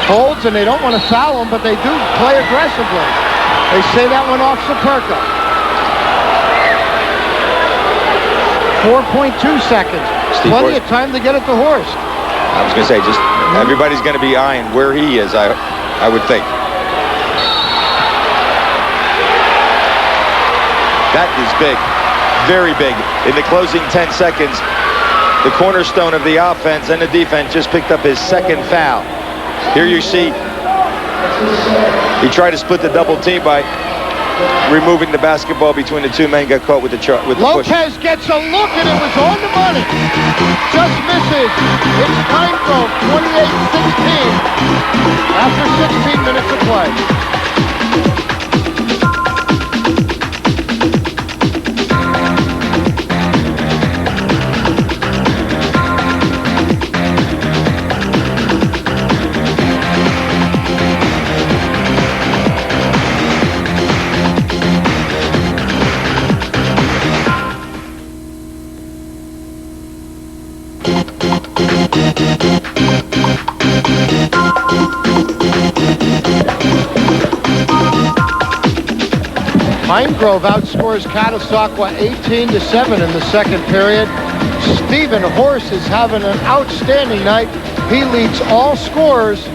holds, and they don't want to foul him, but they do play aggressively. They say that one off Saperka. 4.2 seconds. Plenty of time to get it to Horst. I was going to say, just everybody's going to be eyeing where he is, I would think. That is big, very big. In the closing 10 seconds, the cornerstone of the offense and the defense just picked up his second foul. Here you see he tried to split the double team by removing the basketball between the two men, got caught with the push. Lopez gets a look, and it was on the money. Just misses. It's Pine Grove, 28-16 after 16 minutes of play. Pine Grove outscores Catasauqua 18-7 in the second period. Stephen Horst is having an outstanding night. He leads all scorers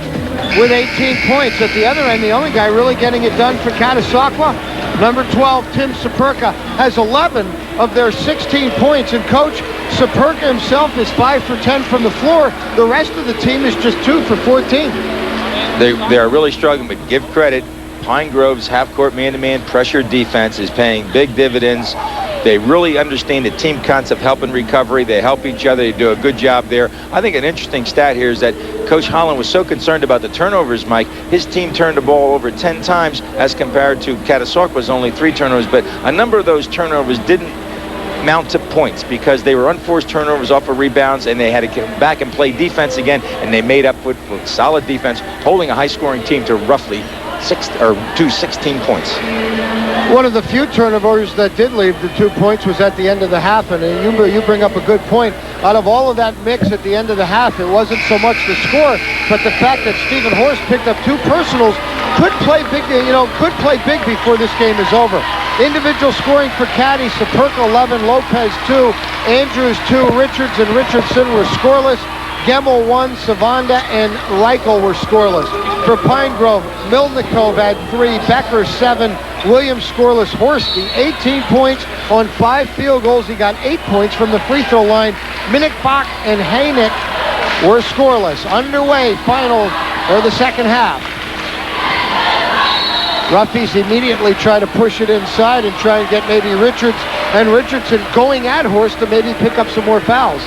with 18 points. At the other end, the only guy really getting it done for Catasauqua, number 12, Tim Saperka, has 11 of their 16 points. And Coach, Saperka himself is 5 for 10 from the floor. The rest of the team is just 2 for 14. They are really struggling, but give credit. Pine Grove's half-court man-to-man pressure defense is paying big dividends. They really understand the team concept, helping recovery. They help each other. They do a good job there. I think an interesting stat here is that Coach Holland was so concerned about the turnovers, Mike. His team turned the ball over 10 times as compared to Catasauqua's only 3 turnovers. But a number of those turnovers didn't mount to points because they were unforced turnovers off of rebounds, and they had to get back and play defense again, and they made up with solid defense, holding a high-scoring team to roughly 16 points. One of the few turnovers that did leave the 2 points was at the end of the half, and you bring up a good point. Out of all of that mix at the end of the half, it wasn't so much the score, but the fact that Stephen Horst picked up 2 personals could play big, could play big before this game is over. Individual scoring for Caddy: Saperka 11, Lopez 2, Andrews 2, Richards and Richardson were scoreless. Gemmel 1, Savanda and Reichel were scoreless. For Pine Grove, Milnikov had 3, Becker 7, Williams scoreless. Horsty 18 points on 5 field goals. He got 8 points from the free throw line. Minnick-Bach and Haynick were scoreless. Underway, final or the second half. Ruffies immediately try to push it inside and try and get maybe Richards and Richardson going at Horst to maybe pick up some more fouls.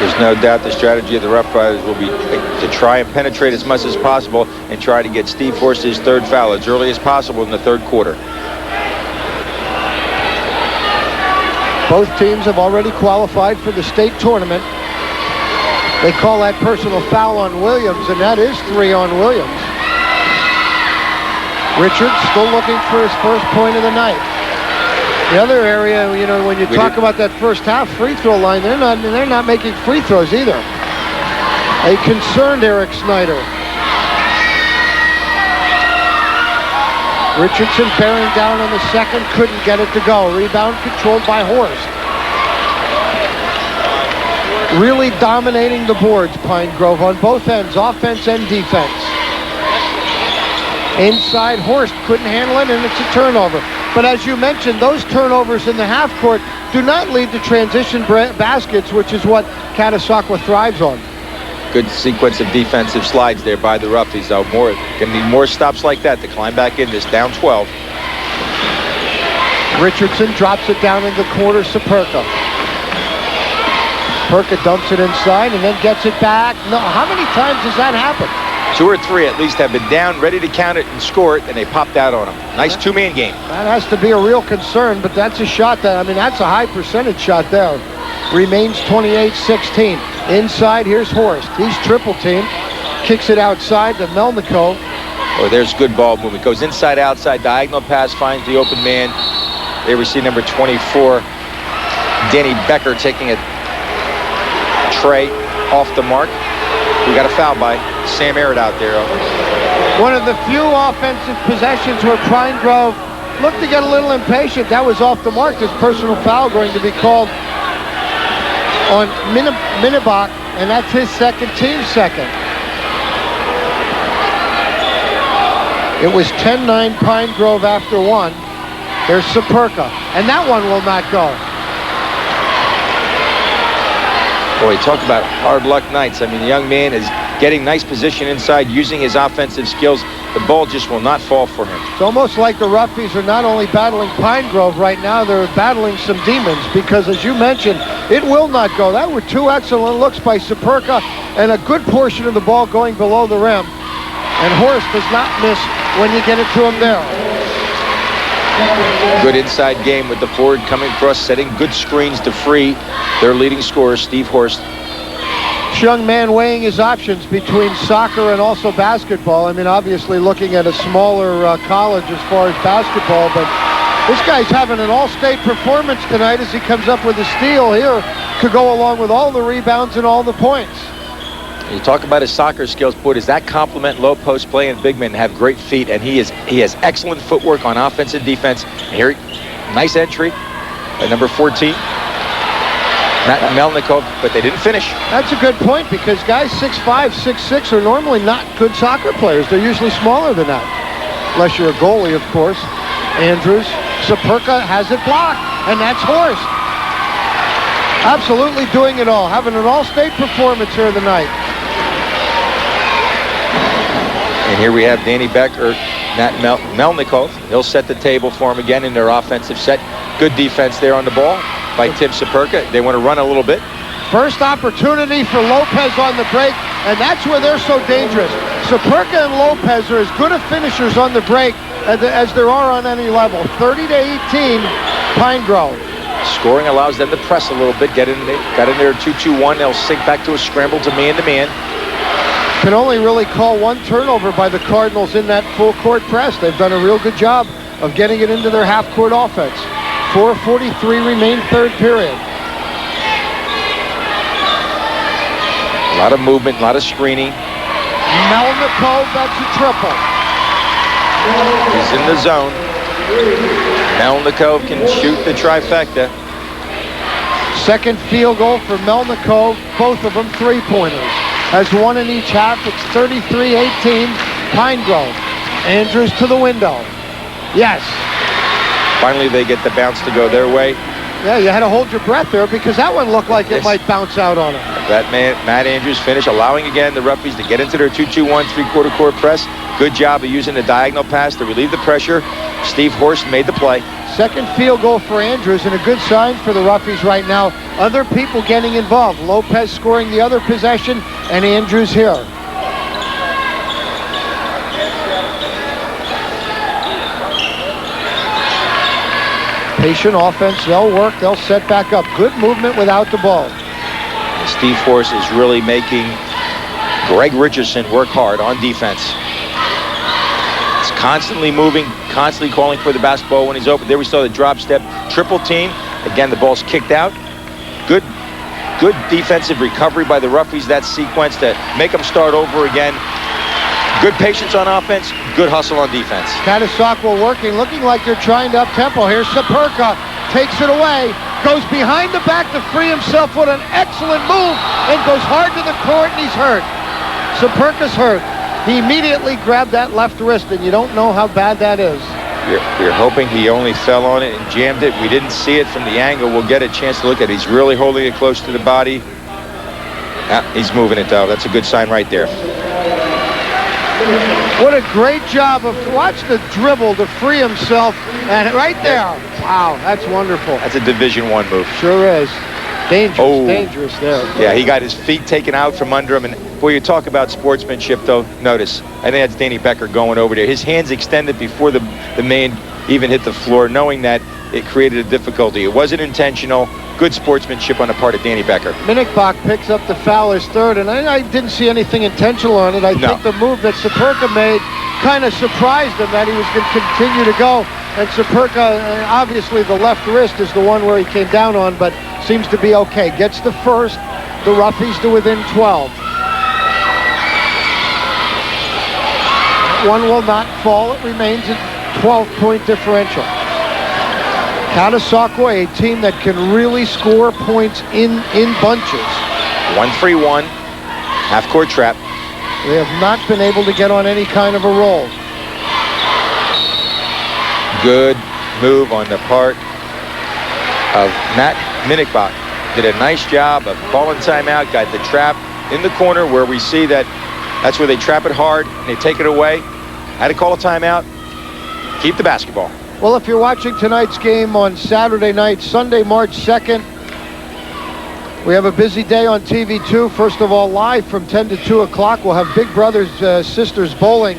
There's no doubt the strategy of the Rough Riders will be to try and penetrate as much as possible and try to get Steve Horst his 3rd foul as early as possible in the 3rd quarter. Both teams have already qualified for the state tournament. They call that personal foul on Williams, and that is 3 on Williams. Richards still looking for his first point of the night. The other area, when you talk about that first half free throw line, they're not making free throws either. A concerned Eric Snyder. Richardson bearing down on the second, couldn't get it to go. Rebound controlled by Horst. Really dominating the boards, Pine Grove, on both ends, offense and defense. Inside, Horst couldn't handle it, and it's a turnover. But as you mentioned, those turnovers in the half court do not lead to transition baskets, which is what Catasauqua thrives on. Good sequence of defensive slides there by the Roughies, though. Going to need more stops like that to climb back in this down 12. Richardson drops it down in the corner, Saperka. Saperka dumps it inside and then gets it back. No, how many times does that happen? 2 or 3 at least have been down, ready to count it and score it, and they popped out on them. Nice 2-man game. That has to be a real concern, but that's a shot that's a high percentage shot there. Remains 28-16. Inside, here's Horst. He's triple teamed. Kicks it outside to Melnikov. Oh, there's good ball movement. Goes inside, outside, diagonal pass, finds the open man. There we see number 24, Danny Becker, taking a tray off the mark. We got a foul by Sam Arrett out there. One of the few offensive possessions where Pine Grove looked to get a little impatient. That was off the mark. This personal foul going to be called on Minnick-Bach, and that's his team's second. It was 10-9 Pine Grove after 1. There's Saperka, and that one will not go. Boy, talk about hard luck nights. I mean, the young man is getting nice position inside, using his offensive skills. The ball just will not fall for him. It's almost like the Roughies are not only battling Pine Grove right now, they're battling some demons, because as you mentioned, it will not go. That were 2 excellent looks by Saperka and a good portion of the ball going below the rim. And Horst does not miss when you get it to him there. Good inside game with the forward coming across, setting good screens to free their leading scorer, Steve Horst. This young man weighing his options between soccer and also basketball. I mean, obviously looking at a smaller college as far as basketball, but this guy's having an all-state performance tonight as he comes up with a steal here to go along with all the rebounds and all the points. You talk about his soccer skills, boy, does that complement low post play, and big men have great feet, and he has excellent footwork on offense and defense. Here, nice entry by number 14, Matt Melnikov, but they didn't finish. That's a good point, because guys 6'5", 6'6" are normally not good soccer players. They're usually smaller than that, unless you're a goalie, of course. Andrews, Saperka has it blocked, and that's Horst. Absolutely doing it all, having an all-state performance here tonight. And here we have Danny Becker, Matt Melnikov. He'll set the table for him again in their offensive set. Good defense there on the ball by Tim Saperka. They want to run a little bit. First opportunity for Lopez on the break, and that's where they're so dangerous. Saperka and Lopez are as good of finishers on the break as there are on any level. 30-18, Pine Grove. Scoring allows them to press a little bit, got in there 2-2-1. They'll sink back to a scramble to man-to-man. Can only really call one turnover by the Cardinals in that full court press. They've done a real good job of getting it into their half court offense. 4:43 remain, third period. A lot of movement, a lot of screening. Melnikov, that's a triple. He's in the zone. Melnikov can shoot the trifecta. Second field goal for Melnikov, both of them three-pointers. Has one in each half. It's 33-18, Pine Grove. Andrews to the window. Yes. Finally, they get the bounce to go their way. Yeah, you had to hold your breath there because that one looked like it might bounce out on him. That man, Matt Andrews, finish, allowing again the Roughies to get into their 2-2-1 three-quarter court press. Good job of using the diagonal pass to relieve the pressure. Steve Horst made the play. Second field goal for Andrews, and a good sign for the Roughies right now. Other people getting involved. Lopez scoring the other possession, and Andrews here. Patient offense. They'll work. They'll set back up. Good movement without the ball. Steve Horst is really making Greg Richardson work hard on defense. It's constantly moving, constantly calling for the basketball when he's open. There we saw the drop step, triple team. Again, the ball's kicked out. Good defensive recovery by the Roughies, that sequence to make them start over again. Good patience on offense, good hustle on defense. Catasauqua working, looking like they're trying to up-tempo here. Saperka takes it away, goes behind the back to free himself with an excellent move, and goes hard to the court, and he's hurt. Saperka's hurt. He immediately grabbed that left wrist, and you don't know how bad that is. You're hoping he only fell on it and jammed it. We didn't see it from the angle. We'll get a chance to look at it. He's really holding it close to the body. He's moving it, though. That's a good sign right there. What a great job of, watch the dribble to free himself, and right there. Wow, that's wonderful. That's a Division I move. Sure is. Dangerous there. Yeah, he got his feet taken out from under him, and boy, you talk about sportsmanship, though. Notice, I think that's Danny Becker going over there. His hands extended before the man even hit the floor, knowing that it created a difficulty. It wasn't intentional. Good sportsmanship on the part of Danny Becker. Minnickbach picks up the foul, his third, and I didn't see anything intentional on it. I think the move that Saperka made kind of surprised him that he was going to continue to go. And Saperka, obviously the left wrist is the one where he came down on, but seems to be okay. Gets the first, the Roughies to within 12. One will not fall. It remains a 12-point differential. Catasauqua, a team that can really score points in bunches. 1-3-1, half-court trap. They have not been able to get on any kind of a roll. Good move on the part of Matt Minnickbach. Did a nice job of calling timeout, got the trap in the corner where we see that's where they trap it hard and they take it away. Had to call a timeout, keep the basketball. Well, if you're watching tonight's game on Saturday night, Sunday, March 2nd, we have a busy day on TV, too. First of all, live from 10 to 2 o'clock, we'll have Big Brothers, Sisters Bowling,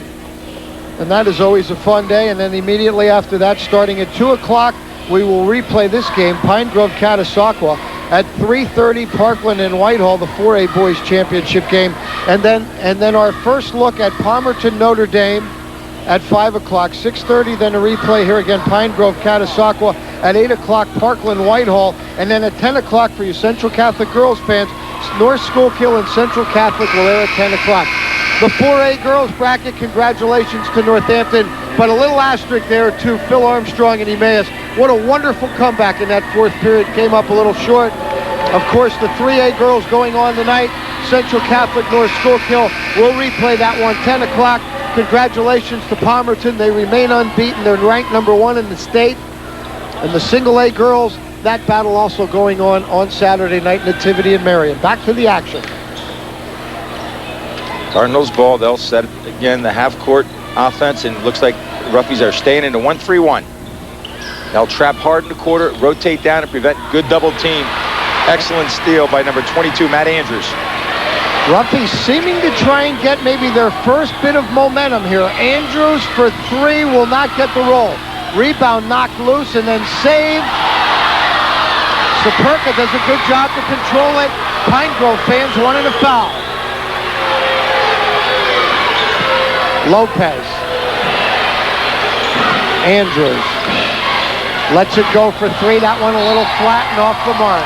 and that is always a fun day. And then immediately after that, starting at 2 o'clock, we will replay this game, Pine Grove Catasauqua, at 3:30, Parkland and Whitehall, the 4A Boys Championship game. And then our first look at Palmerton Notre Dame at 5 o'clock, 6:30, then a replay here again, Pine Grove Catasauqua at 8 o'clock, Parkland Whitehall, and then at 10 o'clock for your Central Catholic girls fans, North Schuylkill and Central Catholic will air at 10 o'clock. The 4A girls bracket, congratulations to Northampton, but a little asterisk there to Phil Armstrong and Emmaus. What a wonderful comeback in that fourth period, came up a little short. Of course, the 3A girls going on tonight, Central Catholic, North Schuylkill, we'll replay that one, 10 o'clock. Congratulations to Palmerton. They remain unbeaten. They're ranked #1 in the state. And the single A girls, that battle also going on Saturday night, Nativity and Marion. Back to the action. Cardinals ball, they'll set again the half-court offense, and it looks like the Roughies are staying into 1-3-1. They'll trap hard in the quarter, rotate down and prevent good double team. Excellent steal by number 22, Matt Andrews. Roughies seeming to try and get maybe their first bit of momentum here. Andrews for three will not get the roll. Rebound knocked loose and then saved. Saperka does a good job to control it. Pine Grove fans wanting a foul. Lopez. Andrews lets it go for three. That one a little flat and off the mark.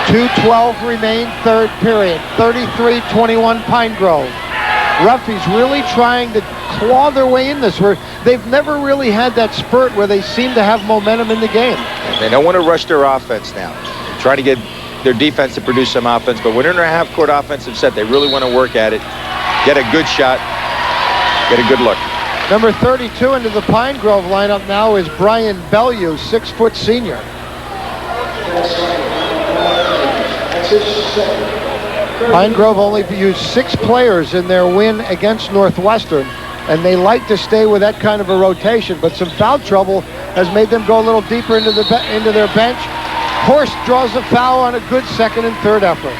2:12 remain, third period. 33-21 Pine Grove. Ruffies really trying to claw their way in this, where they've never really had that spurt where they seem to have momentum in the game. They don't want to rush their offense now. Try to get their defense to produce some offense, but when they're in a half-court offensive set, they really want to work at it, get a good shot, get a good look. Number 32 into the Pine Grove lineup now is Brian Bellew, 6-foot senior. Pine Grove only used 6 players in their win against Northwestern, and they like to stay with that kind of a rotation, but some foul trouble has made them go a little deeper into their bench. Horst draws a foul on a good second and third effort.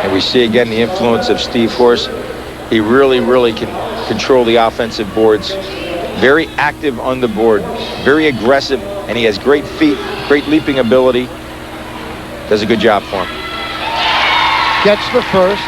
And we see again the influence of Steve Horst. He really can control the offensive boards. Very active on the board, very aggressive, and he has great feet, great leaping ability. Does a good job for him. Gets the first.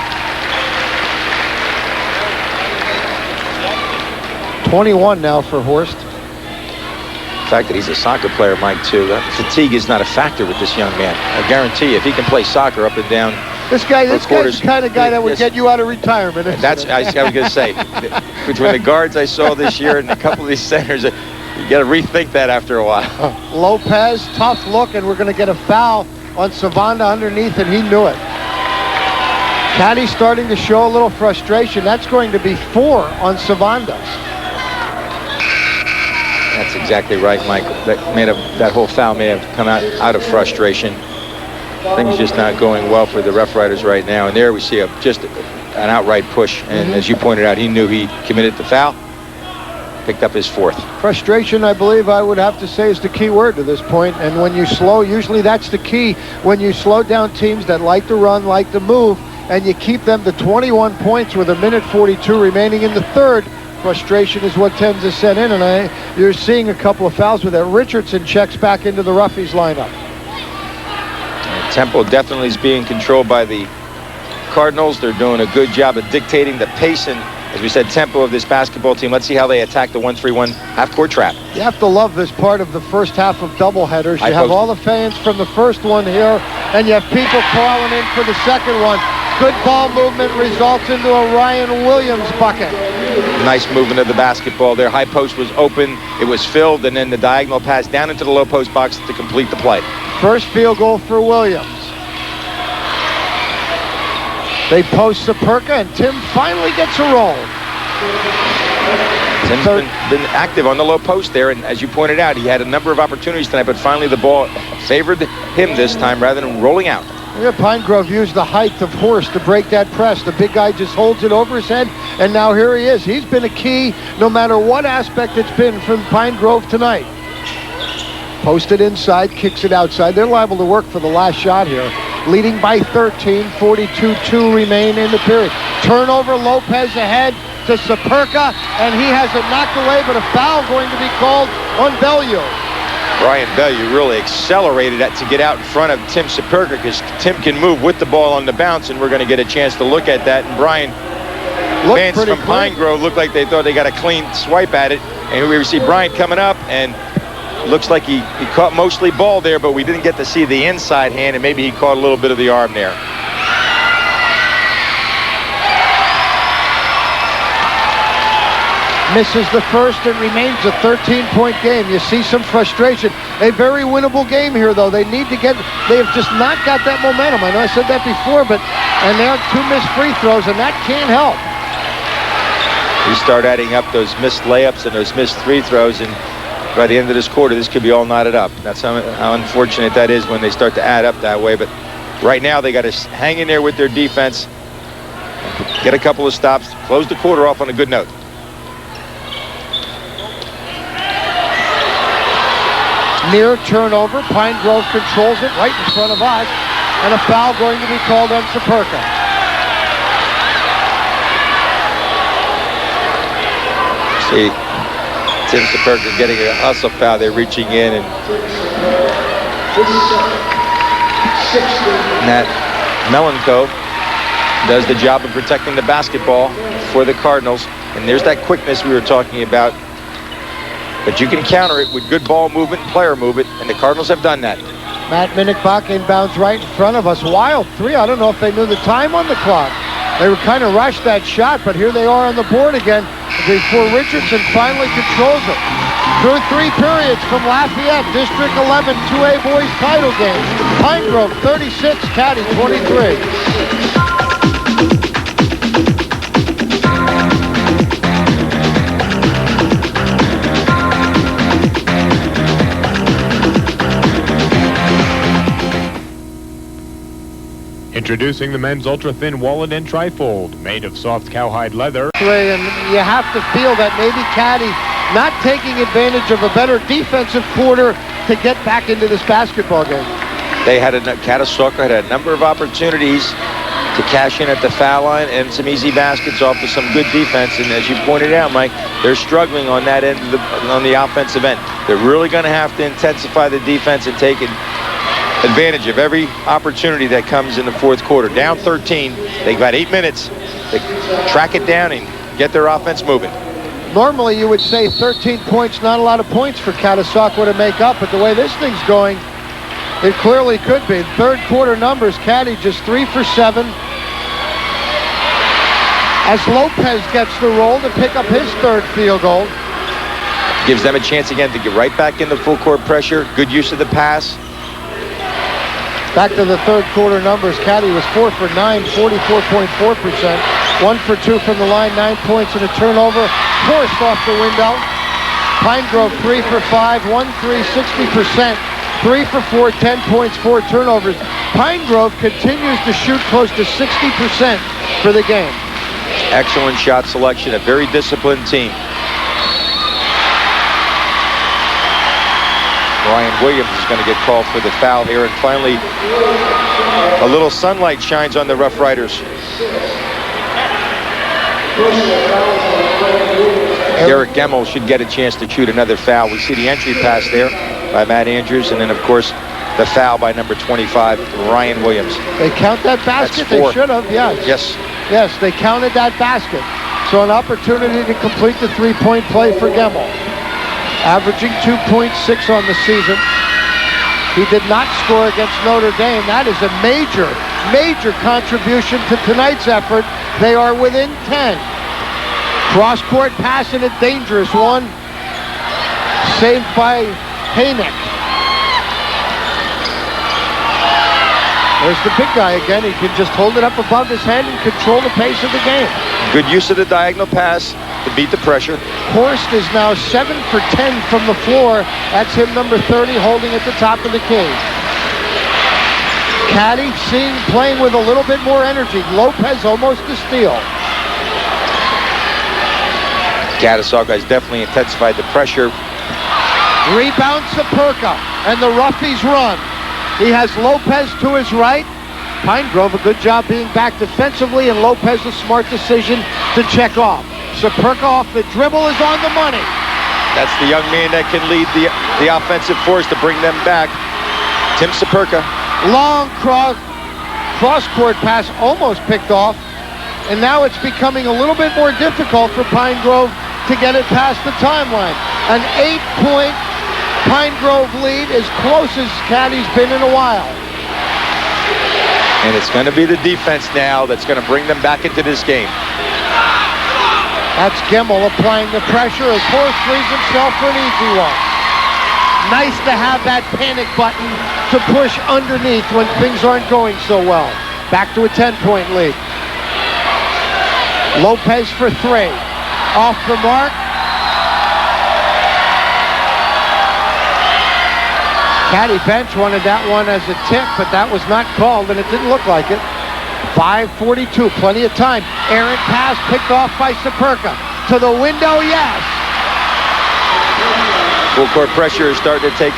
21 now for Horst. The fact that he's a soccer player, Mike, too. Fatigue is not a factor with this young man. I guarantee you, if he can play soccer up and down. This guy's the kind of guy that would get you out of retirement. That's I was going to say. Between the guards I saw this year and a couple of these centers, you got to rethink that after a while. Lopez, tough look, and we're going to get a foul on Savanda underneath, and he knew it. Caddy starting to show a little frustration. That's going to be 4 on Savanda. That's exactly right, Mike. That whole foul may have come out of frustration. Things just not going well for the Rough Riders right now. And there we see just an outright push. And as you pointed out, he knew he committed the foul. Picked up his 4th. Frustration, I believe I would have to say, is the key word to this point. And when you slow, usually that's the key. When you slow down teams that like to run, like to move, and you keep them to 21 points with 1:42 remaining in the third, frustration is what tends to set in. And you're seeing a couple of fouls with that. Richardson checks back into the Ruffies lineup. Tempo definitely is being controlled by the Cardinals. They're doing a good job of dictating the pace and, as we said, tempo of this basketball team. Let's see how they attack the 1-3-1 half-court trap. You have to love this part of the first half of doubleheaders. You have all the fans from the first one here, and you have people calling in for the second one. Good ball movement results into a Ryan Williams bucket. Nice movement of the basketball there. High post was open. It was filled, and then the diagonal pass down into the low post box to complete the play. First field goal for Williams. They post Saperka, and Tim finally gets a roll. Tim's been active on the low post there, and as you pointed out, he had a number of opportunities tonight, but finally the ball favored him this time rather than rolling out. Yeah, Pine Grove used the height of Horst to break that press. The big guy just holds it over his head, and now here he is. He's been a key no matter what aspect it's been from Pine Grove tonight. Posted inside, kicks it outside. They're liable to work for the last shot here. Leading by 13, 42-2 remain in the period. Turnover, Lopez ahead to Saperka, and he has it knocked away, but a foul going to be called on Bellew. Brian Bellew really accelerated that to get out in front of Tim Saperka, because Tim can move with the ball on the bounce, and we're going to get a chance to look at that. And Brian, fans from Pine Grove looked like they thought they got a clean swipe at it, and we see Brian coming up, and looks like he caught mostly ball there, but we didn't get to see the inside hand, and maybe he caught a little bit of the arm there. Misses the first. It remains a 13-point game. You see some frustration. A very winnable game here, though. They have just not got that momentum. I know I said that before, and they have 2 missed free throws, and that can't help. You start adding up those missed layups and those missed free throws, and by the end of this quarter, this could be all knotted up. That's how unfortunate that is when they start to add up that way. But right now, they got to hang in there with their defense, get a couple of stops, close the quarter off on a good note. Near turnover. Pine Grove controls it right in front of us, and a foul going to be called on Saperka. See, Tim Saperka getting a hustle foul. They're reaching in, and Nat Melanco does the job of protecting the basketball for the Cardinals. And there's that quickness we were talking about But you can counter it with good ball movement and player movement, and the Cardinals have done that. Matt Minnickbach inbounds right in front of us. Wild three. I don't know if they knew the time on the clock. They were kind of rushed that shot, but here they are on the board again before Richardson finally controls it. Through 3 periods from Lafayette, District 11 2A boys title game. Pine Grove 36, Caddy 23. Introducing the men's ultra-thin wallet and trifold, made of soft cowhide leather. And you have to feel that maybe Caddy not taking advantage of a better defensive quarter to get back into this basketball game. They had Catasauqua had a number of opportunities to cash in at the foul line and some easy baskets off of some good defense. And as you pointed out, Mike, they're struggling on that end of on the offensive end. They're really going to have to intensify the defense and take advantage of every opportunity that comes in the fourth quarter. Down 13, they've got 8 minutes to track it down and get their offense moving. Normally you would say 13 points, not a lot of points for Catasauqua to make up, but the way this thing's going, it clearly could be. Third quarter numbers, Caddy just 3 for 7. As Lopez gets the roll to pick up his third field goal. Gives them a chance again to get right back into full court pressure. Good use of the pass. Back to the third quarter numbers. Caddy was 4 for 9, 44.4%. 1 for 2 from the line, 9 points and a turnover. Forced off the window. Pine Grove 3 for 5, 1-3, 60%. 3 for 4, 10 points, 4 turnovers. Pine Grove continues to shoot close to 60% for the game. Excellent shot selection, a very disciplined team. Ryan Williams is going to get called for the foul here, and finally a little sunlight shines on the Rough Riders. Derek Gemmel should get a chance to shoot another foul. We see the entry pass there by Matt Andrews, and then of course the foul by number 25, Ryan Williams. They count that basket? They should have, yes. Yes, they counted that basket. So an opportunity to complete the three-point play for Gemmel. Averaging 2.6 on the season. He did not score against Notre Dame. That is a major, major contribution to tonight's effort. They are within 10. Cross-court pass and a dangerous one. Saved by Haynick. There's the big guy again. He can just hold it up above his head and control the pace of the game. Good use of the diagonal pass to beat the pressure. Horst is now 7 for 10 from the floor. That's him, number 30, holding at the top of the key. Caddy playing with a little bit more energy. Lopez almost a steal. Catasauqua has definitely intensified the pressure. Rebound Saperka, and the Roughies run. He has Lopez to his right. Pine Grove, a good job being back defensively, and Lopez a smart decision to check off. Saperka off the dribble is on the money. That's the young man that can lead the offensive force to bring them back. Tim Saperka. Long cross-court pass almost picked off, and now it's becoming a little bit more difficult for Pine Grove to get it past the timeline. An 8-point Pine Grove lead, as close as Caddy's been in a while. And it's going to be the defense now that's going to bring them back into this game. That's Gemmel applying the pressure as Horst frees himself for an easy one. Nice to have that panic button to push underneath when things aren't going so well. Back to a 10-point lead. Lopez for 3. Off the mark. Caddy bench wanted that one as a tip, but that was not called, and it didn't look like it. 5:42, plenty of time. Errant pass picked off by Saperka. To the window, yes. Full court pressure is starting to take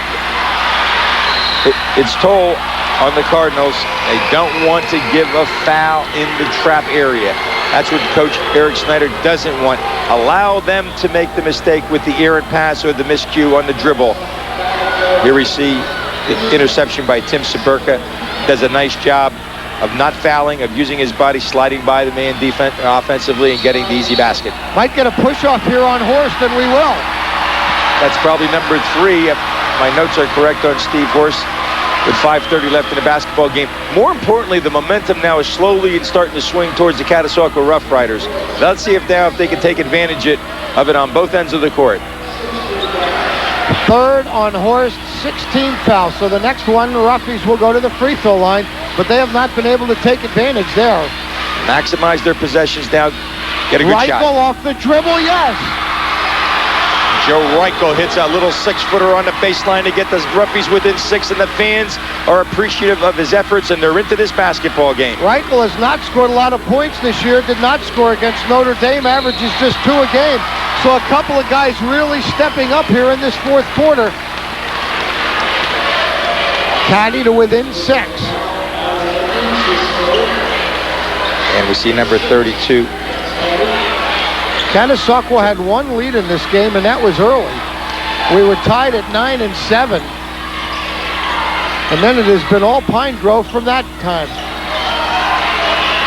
its toll on the Cardinals. They don't want to give a foul in the trap area. That's what Coach Eric Snyder doesn't want. Allow them to make the mistake with the errant pass or the miscue on the dribble. Here we see the interception by Tim Saperka. Does a nice job of not fouling, of using his body, sliding by the man offensively and getting the easy basket. Might get a push-off here on Horst, and we will. That's probably number 3, if my notes are correct on Steve Horst, with 5:30 left in the basketball game. More importantly, the momentum now is slowly starting to swing towards the Catasauqua Rough Riders. Let's see if they can take advantage of it on both ends of the court. Third on Horst, 16 fouls. So the next one, the Roughies will go to the free throw line, but they have not been able to take advantage there. Maximize their possessions now. Get a good shot. Reichel off the dribble, yes. Joe Reichel hits a little 6-footer on the baseline to get the Roughies within 6, and the fans are appreciative of his efforts, and they're into this basketball game. Reichel has not scored a lot of points this year, did not score against Notre Dame, averages just 2 a game. So a couple of guys really stepping up here in this fourth quarter. Caddy to within 6. And we see number 32. Catasauqua had 1 lead in this game, and that was early. We were tied at 9 and 7. And then it has been all Pine Grove from that time.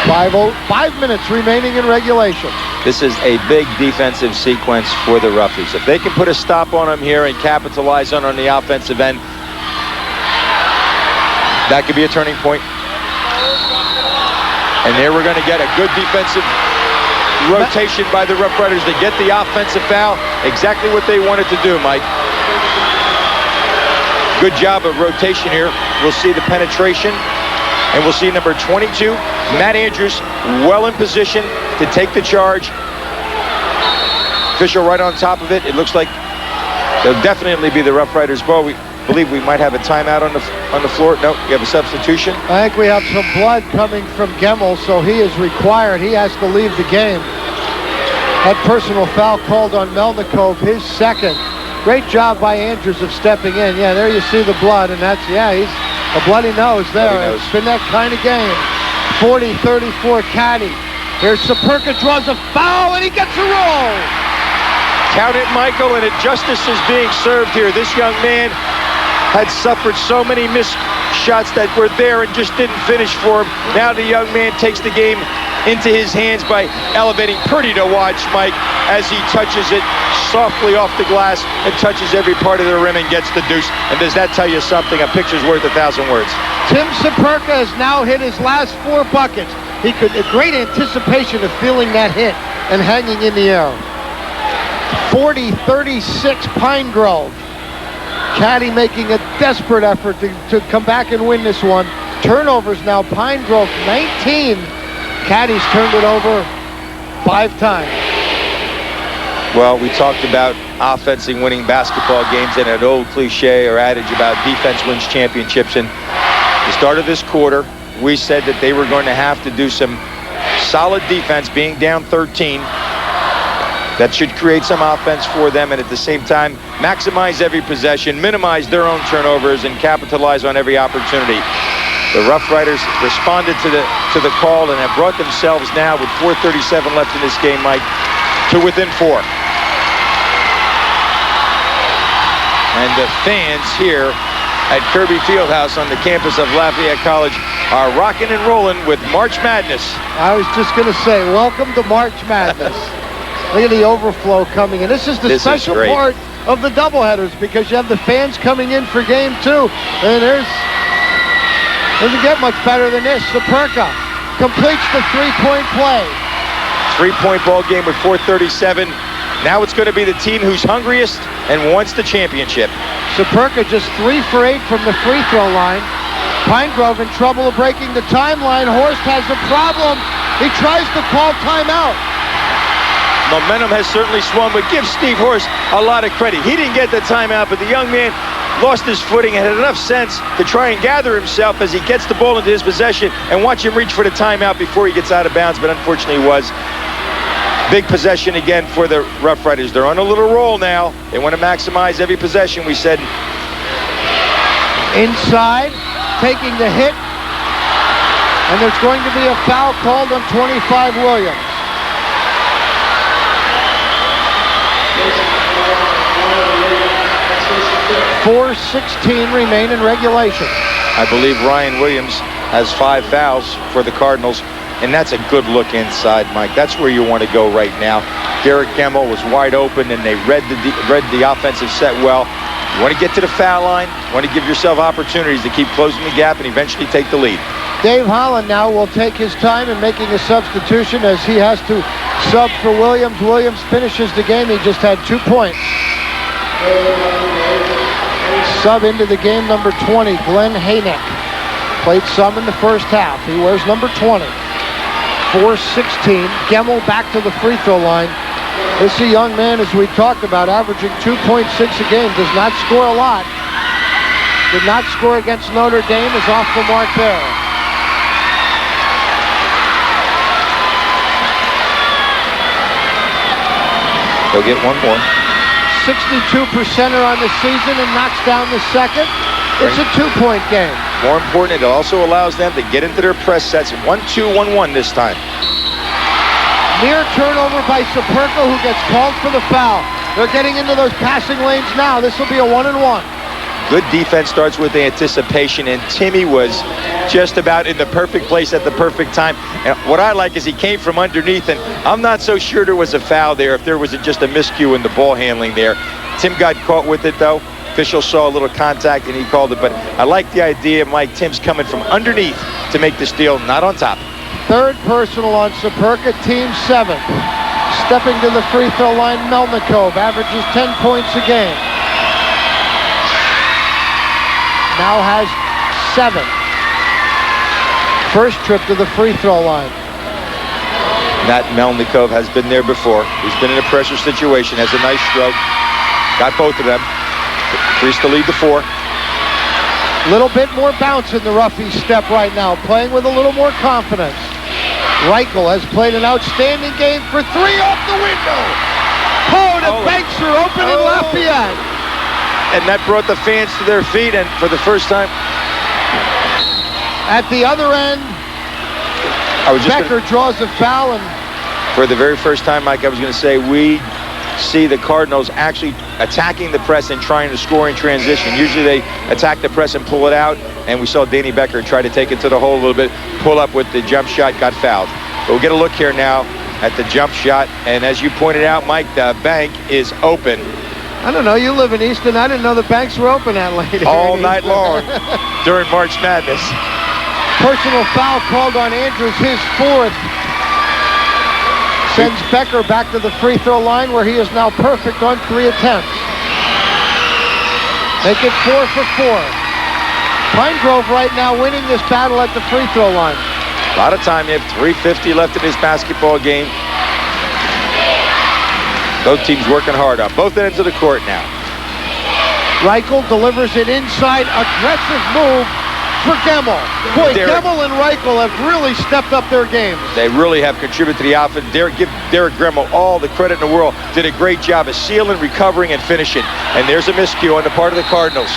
5 minutes remaining in regulation. This is a big defensive sequence for the Roughies. If they can put a stop on them here and capitalize on the offensive end, that could be a turning point. And there we're going to get a good defensive rotation by the Rough Riders to get the offensive foul. Exactly what they wanted to do, Mike. Good job of rotation here. We'll see the penetration, and we'll see number 22, Matt Andrews, well in position to take the charge. Official right on top of it. It looks like they'll definitely be the Rough Riders' ball. We believe we might have a timeout on the floor. No, we have a substitution. I think we have some blood coming from Gemmel, so he is required. He has to leave the game. That personal foul called on Melnikov, his second. Great job by Andrews of stepping in. Yeah, there you see the blood, and that's, yeah, he's a bloody nose there. Bloody nose. It's been that kind of game. 40-34 Caddy. Here's Saperka, draws a foul, and he gets a roll. Count it, Michael, and justice is being served here. This young man had suffered so many missed shots that were there and just didn't finish for him. Now the young man takes the game into his hands by elevating. Pretty to watch, Mike, as he touches it softly off the glass and touches every part of the rim and gets the deuce. And does that tell you something? A picture's worth 1,000 words. Tim Saperka has now hit his last 4 buckets. He could, a great anticipation of feeling that hit and hanging in the air. 40-36 Pine Grove. Caddy making a desperate effort to come back and win this one. Turnovers now, Pine Grove 19. Caddy's turned it over 5 times. Well, we talked about offensing winning basketball games and an old cliche or adage about defense wins championships. And the start of this quarter, we said that they were going to have to do some solid defense, being down 13. That should create some offense for them, and at the same time, maximize every possession, minimize their own turnovers, and capitalize on every opportunity. The Rough Riders responded to the call and have brought themselves now, with 4:37 left in this game, Mike, to within 4. And the fans here at Kirby Fieldhouse on the campus of Lafayette College are rocking and rolling with March Madness. I was just going to say, welcome to March Madness. Look at the overflow coming in. This is the special part of the doubleheaders, because you have the fans coming in for game 2. And doesn't get much better than this. Saperka completes the 3-point play. 3-point ball game with 4:37. Now it's going to be the team who's hungriest and wants the championship. Saperka just 3 for 8 from the free throw line. Pine Grove in trouble of breaking the timeline. Horst has a problem. He tries to call timeout. Momentum has certainly swung, but give Steve Horst a lot of credit. He didn't get the timeout, but the young man lost his footing and had enough sense to try and gather himself as he gets the ball into his possession, and watch him reach for the timeout before he gets out of bounds, but unfortunately was. Big possession again for the Rough Riders. They're on a little roll now. They want to maximize every possession, we said. Inside, taking the hit, and there's going to be a foul called on 25 Williams. 4:16 remain in regulation. I believe Ryan Williams has 5 fouls for the Cardinals, and that's a good look inside, Mike. That's where you want to go right now. Derek Gemmel was wide open, and they read the offensive set well. You want to get to the foul line. You want to give yourself opportunities to keep closing the gap and eventually take the lead. Dave Holland now will take his time in making a substitution as he has to sub for Williams. Williams finishes the game. He just had 2 points. Sub into the game, number 20, Glenn Hayneck. Played some in the first half. He wears number 20. 4-16. Gemmel back to the free throw line. This is a young man, as we talked about, averaging 2.6 a game. Does not score a lot. Did not score against Notre Dame. Is off the mark there. He'll get one more. 62%er on the season and knocks down the second. It's a 2-point game. More important, it also allows them to get into their press sets. 1-2-1-1 this time. Near turnover by Saperka, who gets called for the foul. They're getting into those passing lanes now. This will be a 1-and-1. Good defense starts with anticipation, and Timmy was just about in the perfect place at the perfect time. And what I like is he came from underneath, and I'm not so sure there was a foul there if there was just a miscue in the ball handling there. Tim got caught with it, though. Official saw a little contact, and he called it. But I like the idea, Mike. Tim's coming from underneath to make the steal, not on top. Third personal on Saperka, team 7. Stepping to the free throw line, Melnikov averages 10 points a game. Now has 7. First trip to the free throw line. Matt Melnikov has been there before. He's been in a pressure situation, has a nice stroke. Got both of them. Increased the lead to 4. Little bit more bounce in the roughy step right now, playing with a little more confidence. Reichel has played an outstanding game for 3 off the window. The banks are open in Lafayette. And that brought the fans to their feet, and for the first time. At the other end, Becker draws a foul, and for the very first time, Mike, I was going to say we see the Cardinals actually attacking the press and trying to score in transition. Usually they attack the press and pull it out, and we saw Danny Becker try to take it to the hole a little bit, pull up with the jump shot, got fouled. But we'll get a look here now at the jump shot, and as you pointed out, Mike, the bank is open. I don't know, you live in Easton. I didn't know the banks were open that late. All night long during March Madness. Personal foul called on Andrews, his 4th. Sends Becker back to the free throw line, where he is now perfect on 3 attempts. Make it 4 for 4. Pine Grove right now winning this battle at the free throw line. A lot of time. You have 3:50 left in this basketball game. Both teams working hard on both ends of the court now. Reichel delivers it inside. Aggressive move for Gemmel. Boy, Gemmel and Reichel have really stepped up their games. They really have contributed to the offense. Give Derek Gemmel all the credit in the world. Did a great job of sealing, recovering, and finishing. And there's a miscue on the part of the Cardinals.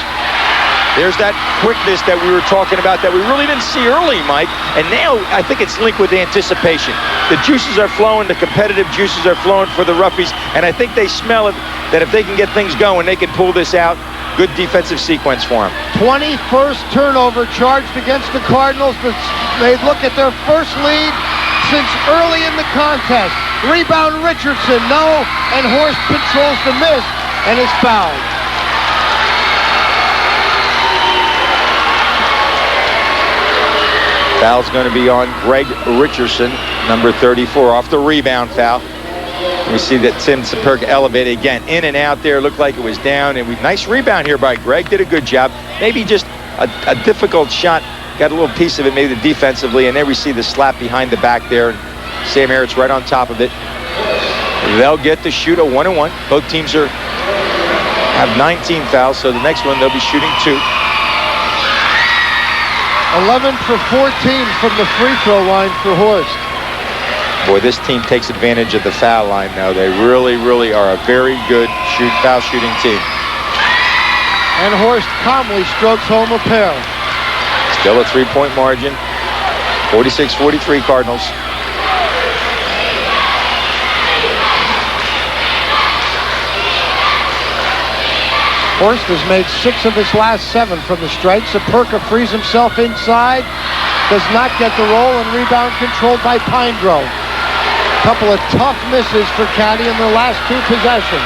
There's that quickness that we were talking about that we really didn't see early, Mike. And now I think it's linked with anticipation. The juices are flowing. The competitive juices are flowing for the Roughies. And I think they smell it, that if they can get things going, they can pull this out. Good defensive sequence for them. 21st turnover charged against the Cardinals, but they look at their first lead since early in the contest. Rebound Richardson, no, and Horst controls the miss and is fouled. Foul's going to be on Greg Richardson, number 34, off the rebound foul. We see that Tim Saperka elevated again, in and out there. Looked like it was down, and nice rebound here by Greg. Did a good job. Maybe just a difficult shot. Got a little piece of it, maybe defensively, and then we see the slap behind the back there. And Sam Harrett's right on top of it. They'll get to shoot a 1-and-1. Both teams have 19 fouls, so the next one they'll be shooting 2. 11 for 14 from the free throw line for Horst. Boy, this team takes advantage of the foul line now. They really, really are a very good foul shooting team. And Horst calmly strokes home a pair. Still a 3-point margin. 46-43 Cardinals. Horst has made 6 of his last 7 from the stripe. Saperka frees himself inside. Does not get the roll, and rebound controlled by Pine Grove. Couple of tough misses for Caddy in the last 2 possessions.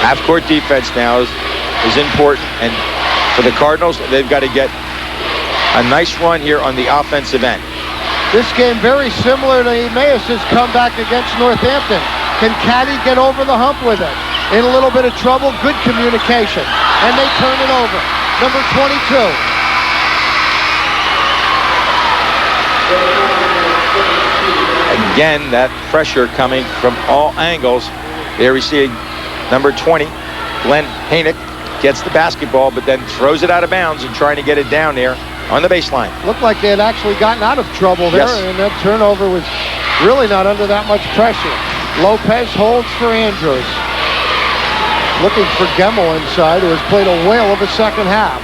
Half-court defense now is important, and for the Cardinals, they've got to get a nice run here on the offensive end. This game very similar to Emmaus's comeback against Northampton. Can Caddy get over the hump with it? In a little bit of trouble, good communication. And they turn it over. Number 22. Again, that pressure coming from all angles. There we see number 20, Glenn Haynick, gets the basketball, but then throws it out of bounds and trying to get it down there on the baseline. Looked like they had actually gotten out of trouble there, yes. And that turnover was really not under that much pressure. Lopez holds for Andrews. Looking for Gemmel inside, who has played a whale of a second half.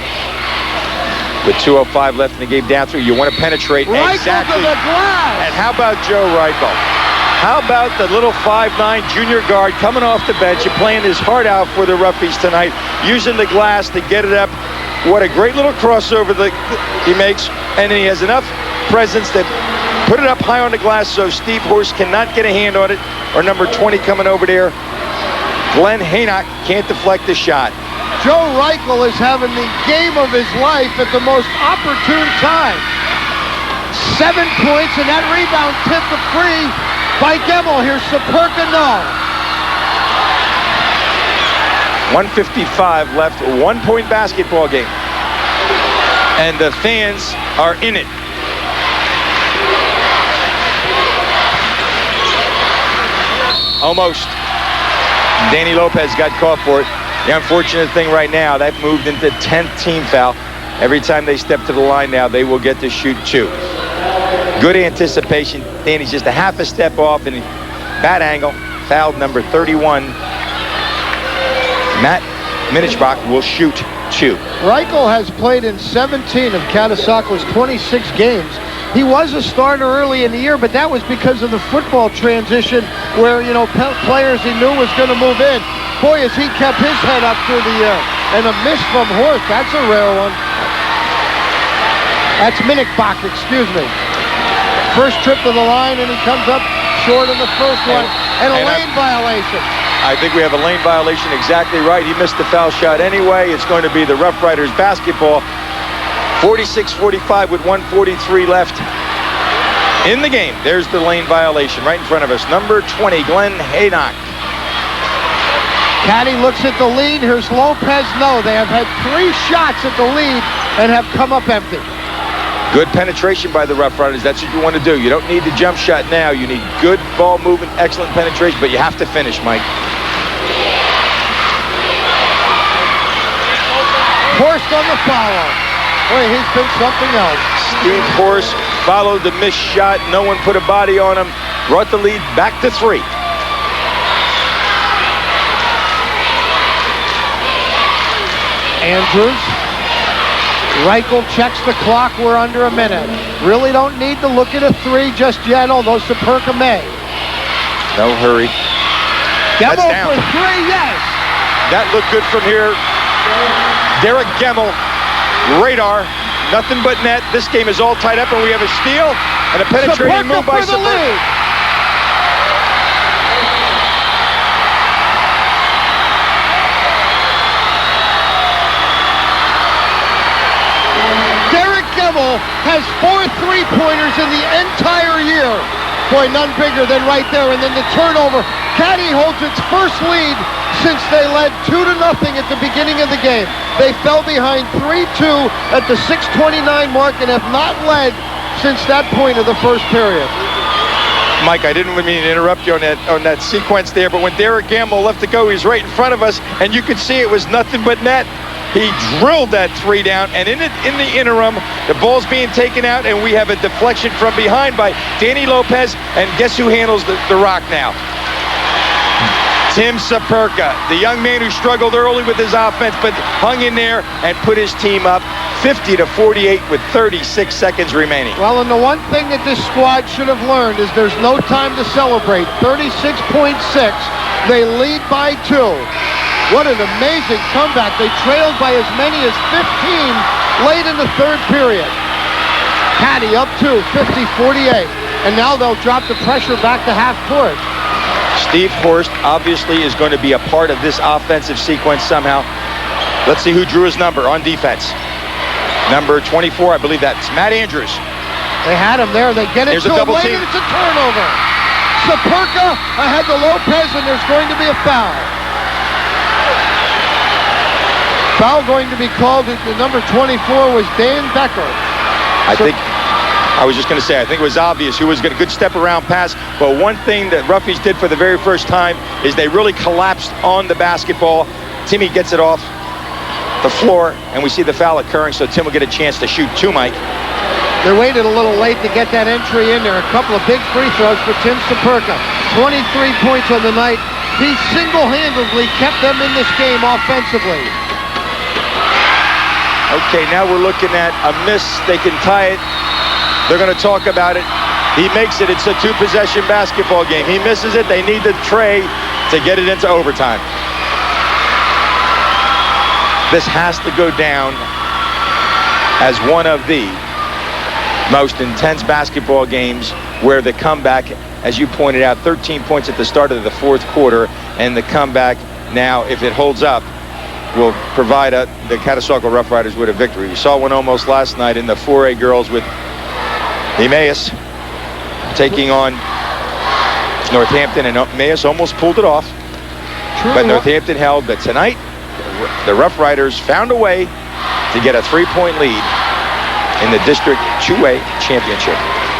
With 2:05 left in the game, down through, you want to penetrate. Reichel exactly. to the glass. And how about Joe Reichel? How about the little 5'9" junior guard coming off the bench and playing his heart out for the Roughies tonight, using the glass to get it up. What a great little crossover that he makes, and he has enough presence that put it up high on the glass so Steve Horst cannot get a hand on it, or number 20 coming over there. Glenn Haynock can't deflect the shot. Joe Reichel is having the game of his life at the most opportune time. 7 points, and that rebound tipped the free by Gemmel. Here's Saperka, no. 1:55 left, 1-point basketball game. And the fans are in it. Almost. Danny Lopez got caught for it. The unfortunate thing right now, that moved into 10th team foul. Every time they step to the line now, they will get to shoot 2. Good anticipation. Danny's just a half a step off, and bad angle. Fouled number 31. Matt Minichbach will shoot 2. Reichel has played in 17 of Catasauqua's 26 games. He was a starter early in the year, but that was because of the football transition where, you know, players he knew was going to move in. Boy, as he kept his head up through the air. And a miss from Horst. That's a rare one. That's Minichbach, excuse me. First trip to the line, and he comes up short in the first one. And a lane violation. I think we have a lane violation, exactly right. He missed the foul shot anyway. It's going to be the Rough Riders basketball. 46-45 with 1:43 left in the game. There's the lane violation right in front of us. Number 20, Glenn Haynock. Caddy looks at the lead. Here's Lopez. No, they have had 3 shots at the lead and have come up empty. Good penetration by the Rough Riders. That's what you want to do. You don't need the jump shot now. You need good ball movement, excellent penetration, but you have to finish, Mike. Horst on the follow. Boy, he's been something else. Steve Horst followed the missed shot. No one put a body on him. Brought the lead back to 3. Andrews. Reichel checks the clock. We're under a minute. Really don't need to look at a 3 just yet, although Saperka may. No hurry. Gemmel for 3, yes. That looked good from here. Derek Gemmel, radar, nothing but net. This game is all tied up, and we have a steal and a penetrating move by Saperka. Has 4 3-pointers in the entire year. Boy, none bigger than right there. And then the turnover. Caddy holds its first lead since they led 2-0 at the beginning of the game. They fell behind 3-2 at the 6:29 mark and have not led since that point of the first period. Mike, I didn't mean to interrupt you on that sequence there, but when Derek Gamble left to go, he's right in front of us, and you could see it was nothing but net. He drilled that 3 down, and in the interim, the ball's being taken out, and we have a deflection from behind by Danny Lopez, and guess who handles the rock now? Tim Saperka, the young man who struggled early with his offense, but hung in there and put his team up 50-48 with 36 seconds remaining. Well, and the one thing that this squad should have learned is there's no time to celebrate. 36.6, they lead by 2. What an amazing comeback. They trailed by as many as 15 late in the third period. Caddy up 2, 50-48. and now they'll drop the pressure back to half court. Steve Horst obviously is going to be a part of this offensive sequence somehow. Let's see who drew his number on defense. Number 24, I believe that's Matt Andrews. They had him there. They get it There's to a him double late, team. and it's a turnover. Saperka ahead to Lopez, and there's going to be a foul. Foul going to be called. The number 24 was Dan Becker. I was just going to say, I think it was obvious who was going to good step around pass. But one thing that Ruffies did for the very first time is they really collapsed on the basketball. Timmy gets it off the floor, and we see the foul occurring, so Tim will get a chance to shoot two, Mike. They waited a little late to get that entry in there. A couple of big free throws for Tim Saperka. 23 points on the night. He single-handedly kept them in this game offensively. Okay, now we're looking at a miss. They can tie it. They're going to talk about it. He makes it. It's a two-possession basketball game. He misses it. They need the tray to get it into overtime. This has to go down as one of the most intense basketball games where the comeback, as you pointed out, 13 points at the start of the fourth quarter, and the comeback now, if it holds up, will provide the Catasauqua Rough Riders with a victory. You saw one almost last night in the 4A girls with Emmaus taking on Northampton, and Emmaus almost pulled it off. But Northampton held. But tonight, the Rough Riders found a way to get a 3-point lead in the District 2A championship.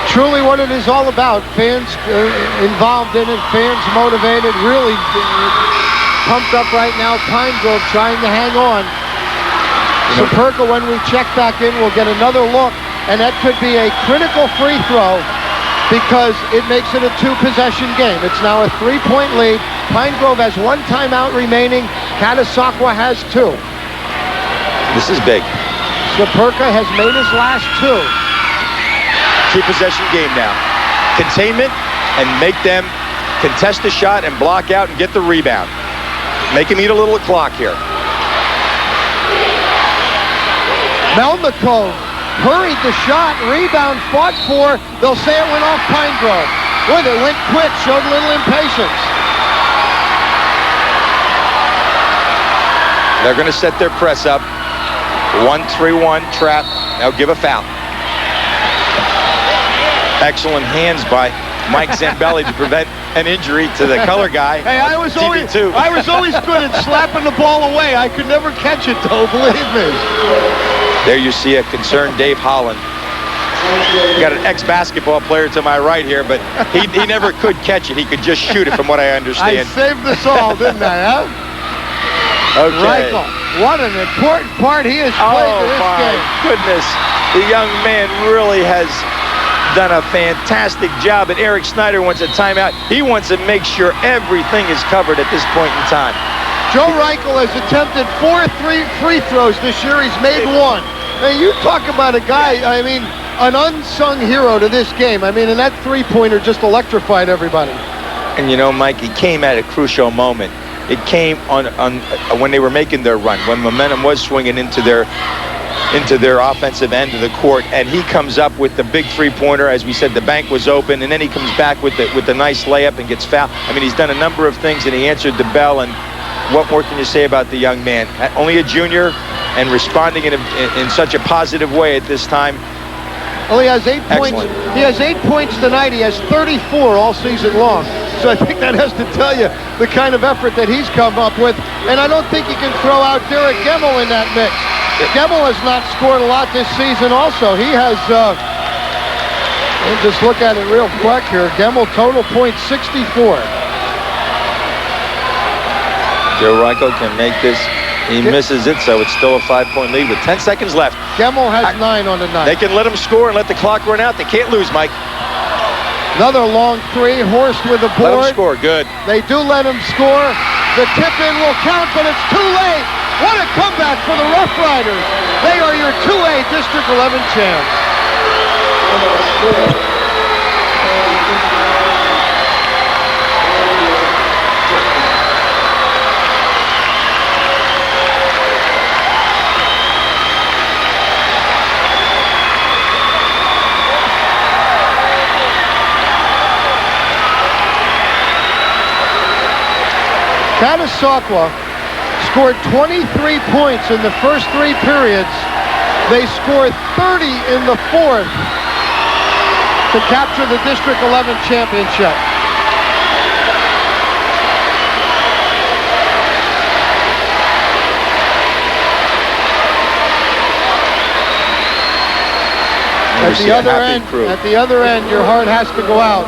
Truly what it is all about. Fans involved in it, fans motivated, really pumped up right now. Pine Grove trying to hang on. Saperka, when we check back in, will get another look, and that could be a critical free throw because it makes it a two-possession game. It's now a 3-point lead. Pine Grove has one timeout remaining. Catasauqua has two. This is big. Saperka has made his last two. Two-possession game now. Containment and make them contest the shot and block out and get the rebound. Make him eat a little clock here. Melnikov hurried the shot, rebound fought for. They'll say it went off Pine Grove. Boy, they went quick, showed a little impatience. They're going to set their press up. 1-3-1 trap. They'll give a foul. Excellent hands by Mike Zambelli to prevent an injury to the color guy. Hey, I was always good at slapping the ball away. I could never catch it, though, believe me. There you see a concerned Dave Holland. Got an ex-basketball player to my right here, but he never could catch it. He could just shoot it, from what I understand. I saved us all, didn't I, huh? Okay. Reichel, what an important part he has played in this game. Oh, my goodness. The young man really has done a fantastic job, and Eric Snyder wants a timeout. He wants to make sure everything is covered at this point in time. Joe Reichel has attempted 4 free throws this year. He's made one. Now, you talk about a guy, I mean, an unsung hero to this game. I mean, and that three-pointer just electrified everybody. And you know, Mike, he came at a crucial moment. It came on when they were making their run, when momentum was swinging into their offensive end of the court, and he comes up with the big three-pointer. As we said, the bank was open, and then he comes back with the nice layup and gets fouled. I mean, he's done a number of things, and he answered the bell. And what more can you say about the young man? Only a junior, and responding in such a positive way at this time. Well, he has 8 points. Excellent. He has 8 points tonight. He has 34 all season long. So I think that has to tell you the kind of effort that he's come up with. And I don't think you can throw out Derek Gemmel in that mix. Gemmel has not scored a lot this season also. He has, and just look at it real quick here. Gemmel total points 64. Joe Reichel can make this. He misses it, so it's still a 5-point lead with 10 seconds left. Gemmel has 9 on the night. They can let him score and let the clock run out. They can't lose, Mike. Another long three. Horst with a board. Let him score. Good. They do let him score. The tip-in will count, but it's too late. What a comeback for the Rough Riders. They are your 2A District 11 champs. Catasauqua scored 23 points in the first 3 periods. They scored 30 in the 4th to capture the District 11 championship. At the other end, your heart has to go out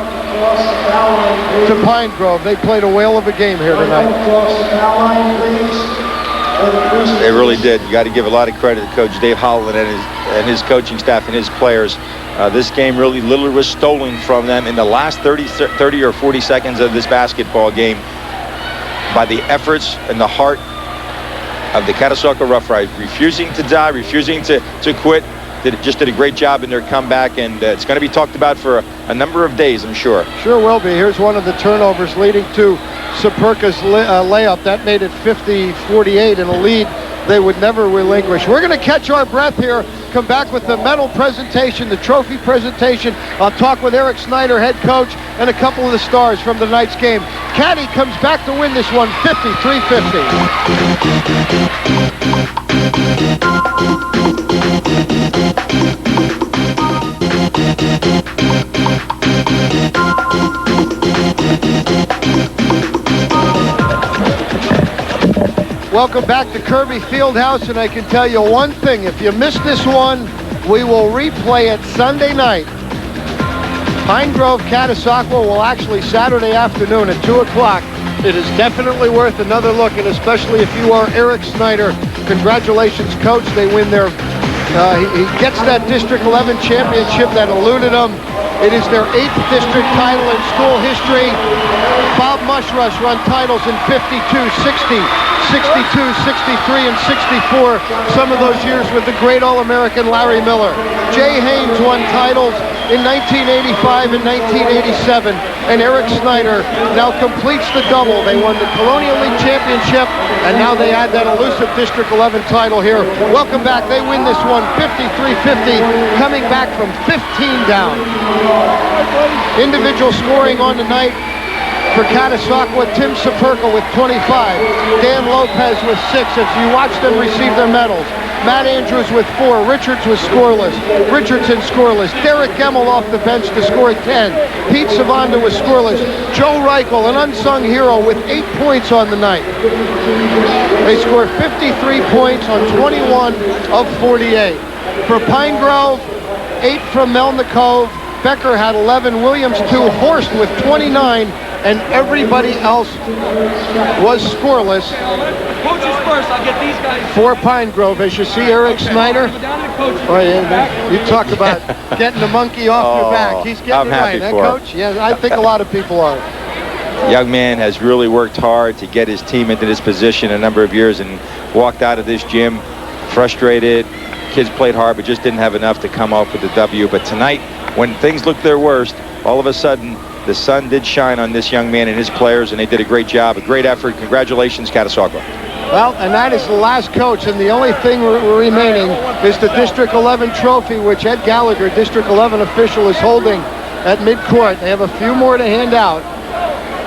to Pine Grove. They played a whale of a game here tonight. They really did. You got to give a lot of credit to Coach Dave Holland and his coaching staff and his players. This game really literally was stolen from them in the last 30 or 40 seconds of this basketball game by the efforts and the heart of the Catasauqua Rough Riders, refusing to die, refusing to quit. Just did a great job in their comeback, and it's going to be talked about for a number of days, I'm sure. Sure will be. Here's one of the turnovers leading to Superca's layup. That made it 50-48 in a lead they would never relinquish. We're going to catch our breath here, come back with the medal presentation, the trophy presentation. I'll talk with Eric Snyder, head coach, and a couple of the stars from the night's game. Caddy comes back to win this one, 53-50. Welcome back to Kirby Fieldhouse, and I can tell you one thing. If you missed this one, we will replay it Sunday night. Pine Grove Catasauqua will actually Saturday afternoon at 2 o'clock. It is definitely worth another look, and especially if you are Eric Snyder. Congratulations, Coach. They win their... he gets that District 11 championship that eluded them. It is their 8th district title in school history. Bob Mushrush run titles in 52, 60, 62, 63, and 64. Some of those years with the great All-American Larry Miller. Jay Haynes won titles in 1985 and 1987. And Eric Snyder now completes the double. They won the Colonial League Championship, and now they add that elusive District 11 title here. Welcome back. They win this one 53-50, coming back from 15 down. Individual scoring on the night for Catasauqua: Tim Superca with 25, Dan Lopez with 6 as you watch them receive their medals. Matt Andrews with 4, Richards was scoreless, Richardson scoreless, Derek Gemmel off the bench to score 10, Pete Savanda was scoreless, Joe Reichel, an unsung hero, with 8 points on the night. They scored 53 points on 21 of 48. For Pine Grove, 8 from Melna Cove, Becker had 11, Williams 2, Horst with 29, and everybody else was scoreless. Coaches first, I'll get these guys. For Pine Grove, as you see Eric Snyder. Oh, yeah, you talk about getting the monkey off your back. He's getting it right, Coach? Yeah, I think a lot of people are. Young man has really worked hard to get his team into this position a number of years and walked out of this gym frustrated. Kids played hard, but just didn't have enough to come off with the W. But tonight, when things looked their worst, all of a sudden, the sun did shine on this young man and his players, and they did a great job, a great effort. Congratulations, Catasauqua. Well, and that is the last coach, and the only thing remaining is the District 11 trophy, which Ed Gallagher, District 11 official, is holding at midcourt. They have a few more to hand out.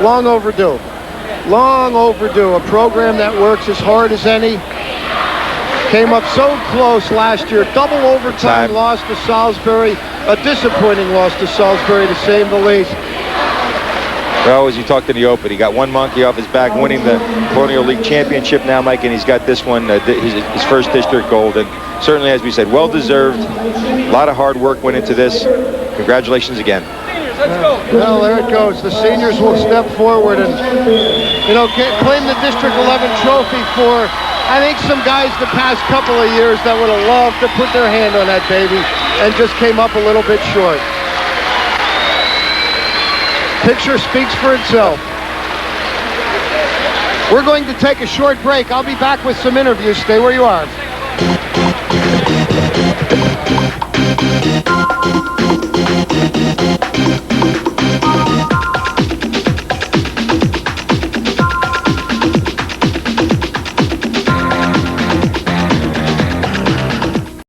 Long overdue. Long overdue. A program that works as hard as any. Came up so close last year. Double overtime loss to Salisbury. A disappointing loss to Salisbury, to say the least. Well, as you talked in the open, he got one monkey off his back, winning the Colonial League Championship now, Mike, and he's got this one, his first district gold. And certainly, as we said, well-deserved. A lot of hard work went into this. Congratulations again. Well, there it goes. The seniors will step forward and, claim the District 11 trophy for, I think, some guys the past couple of years that would have loved to put their hand on that baby and just came up a little bit short. Picture speaks for itself. We're going to take a short break. I'll be back with some interviews. Stay where you are.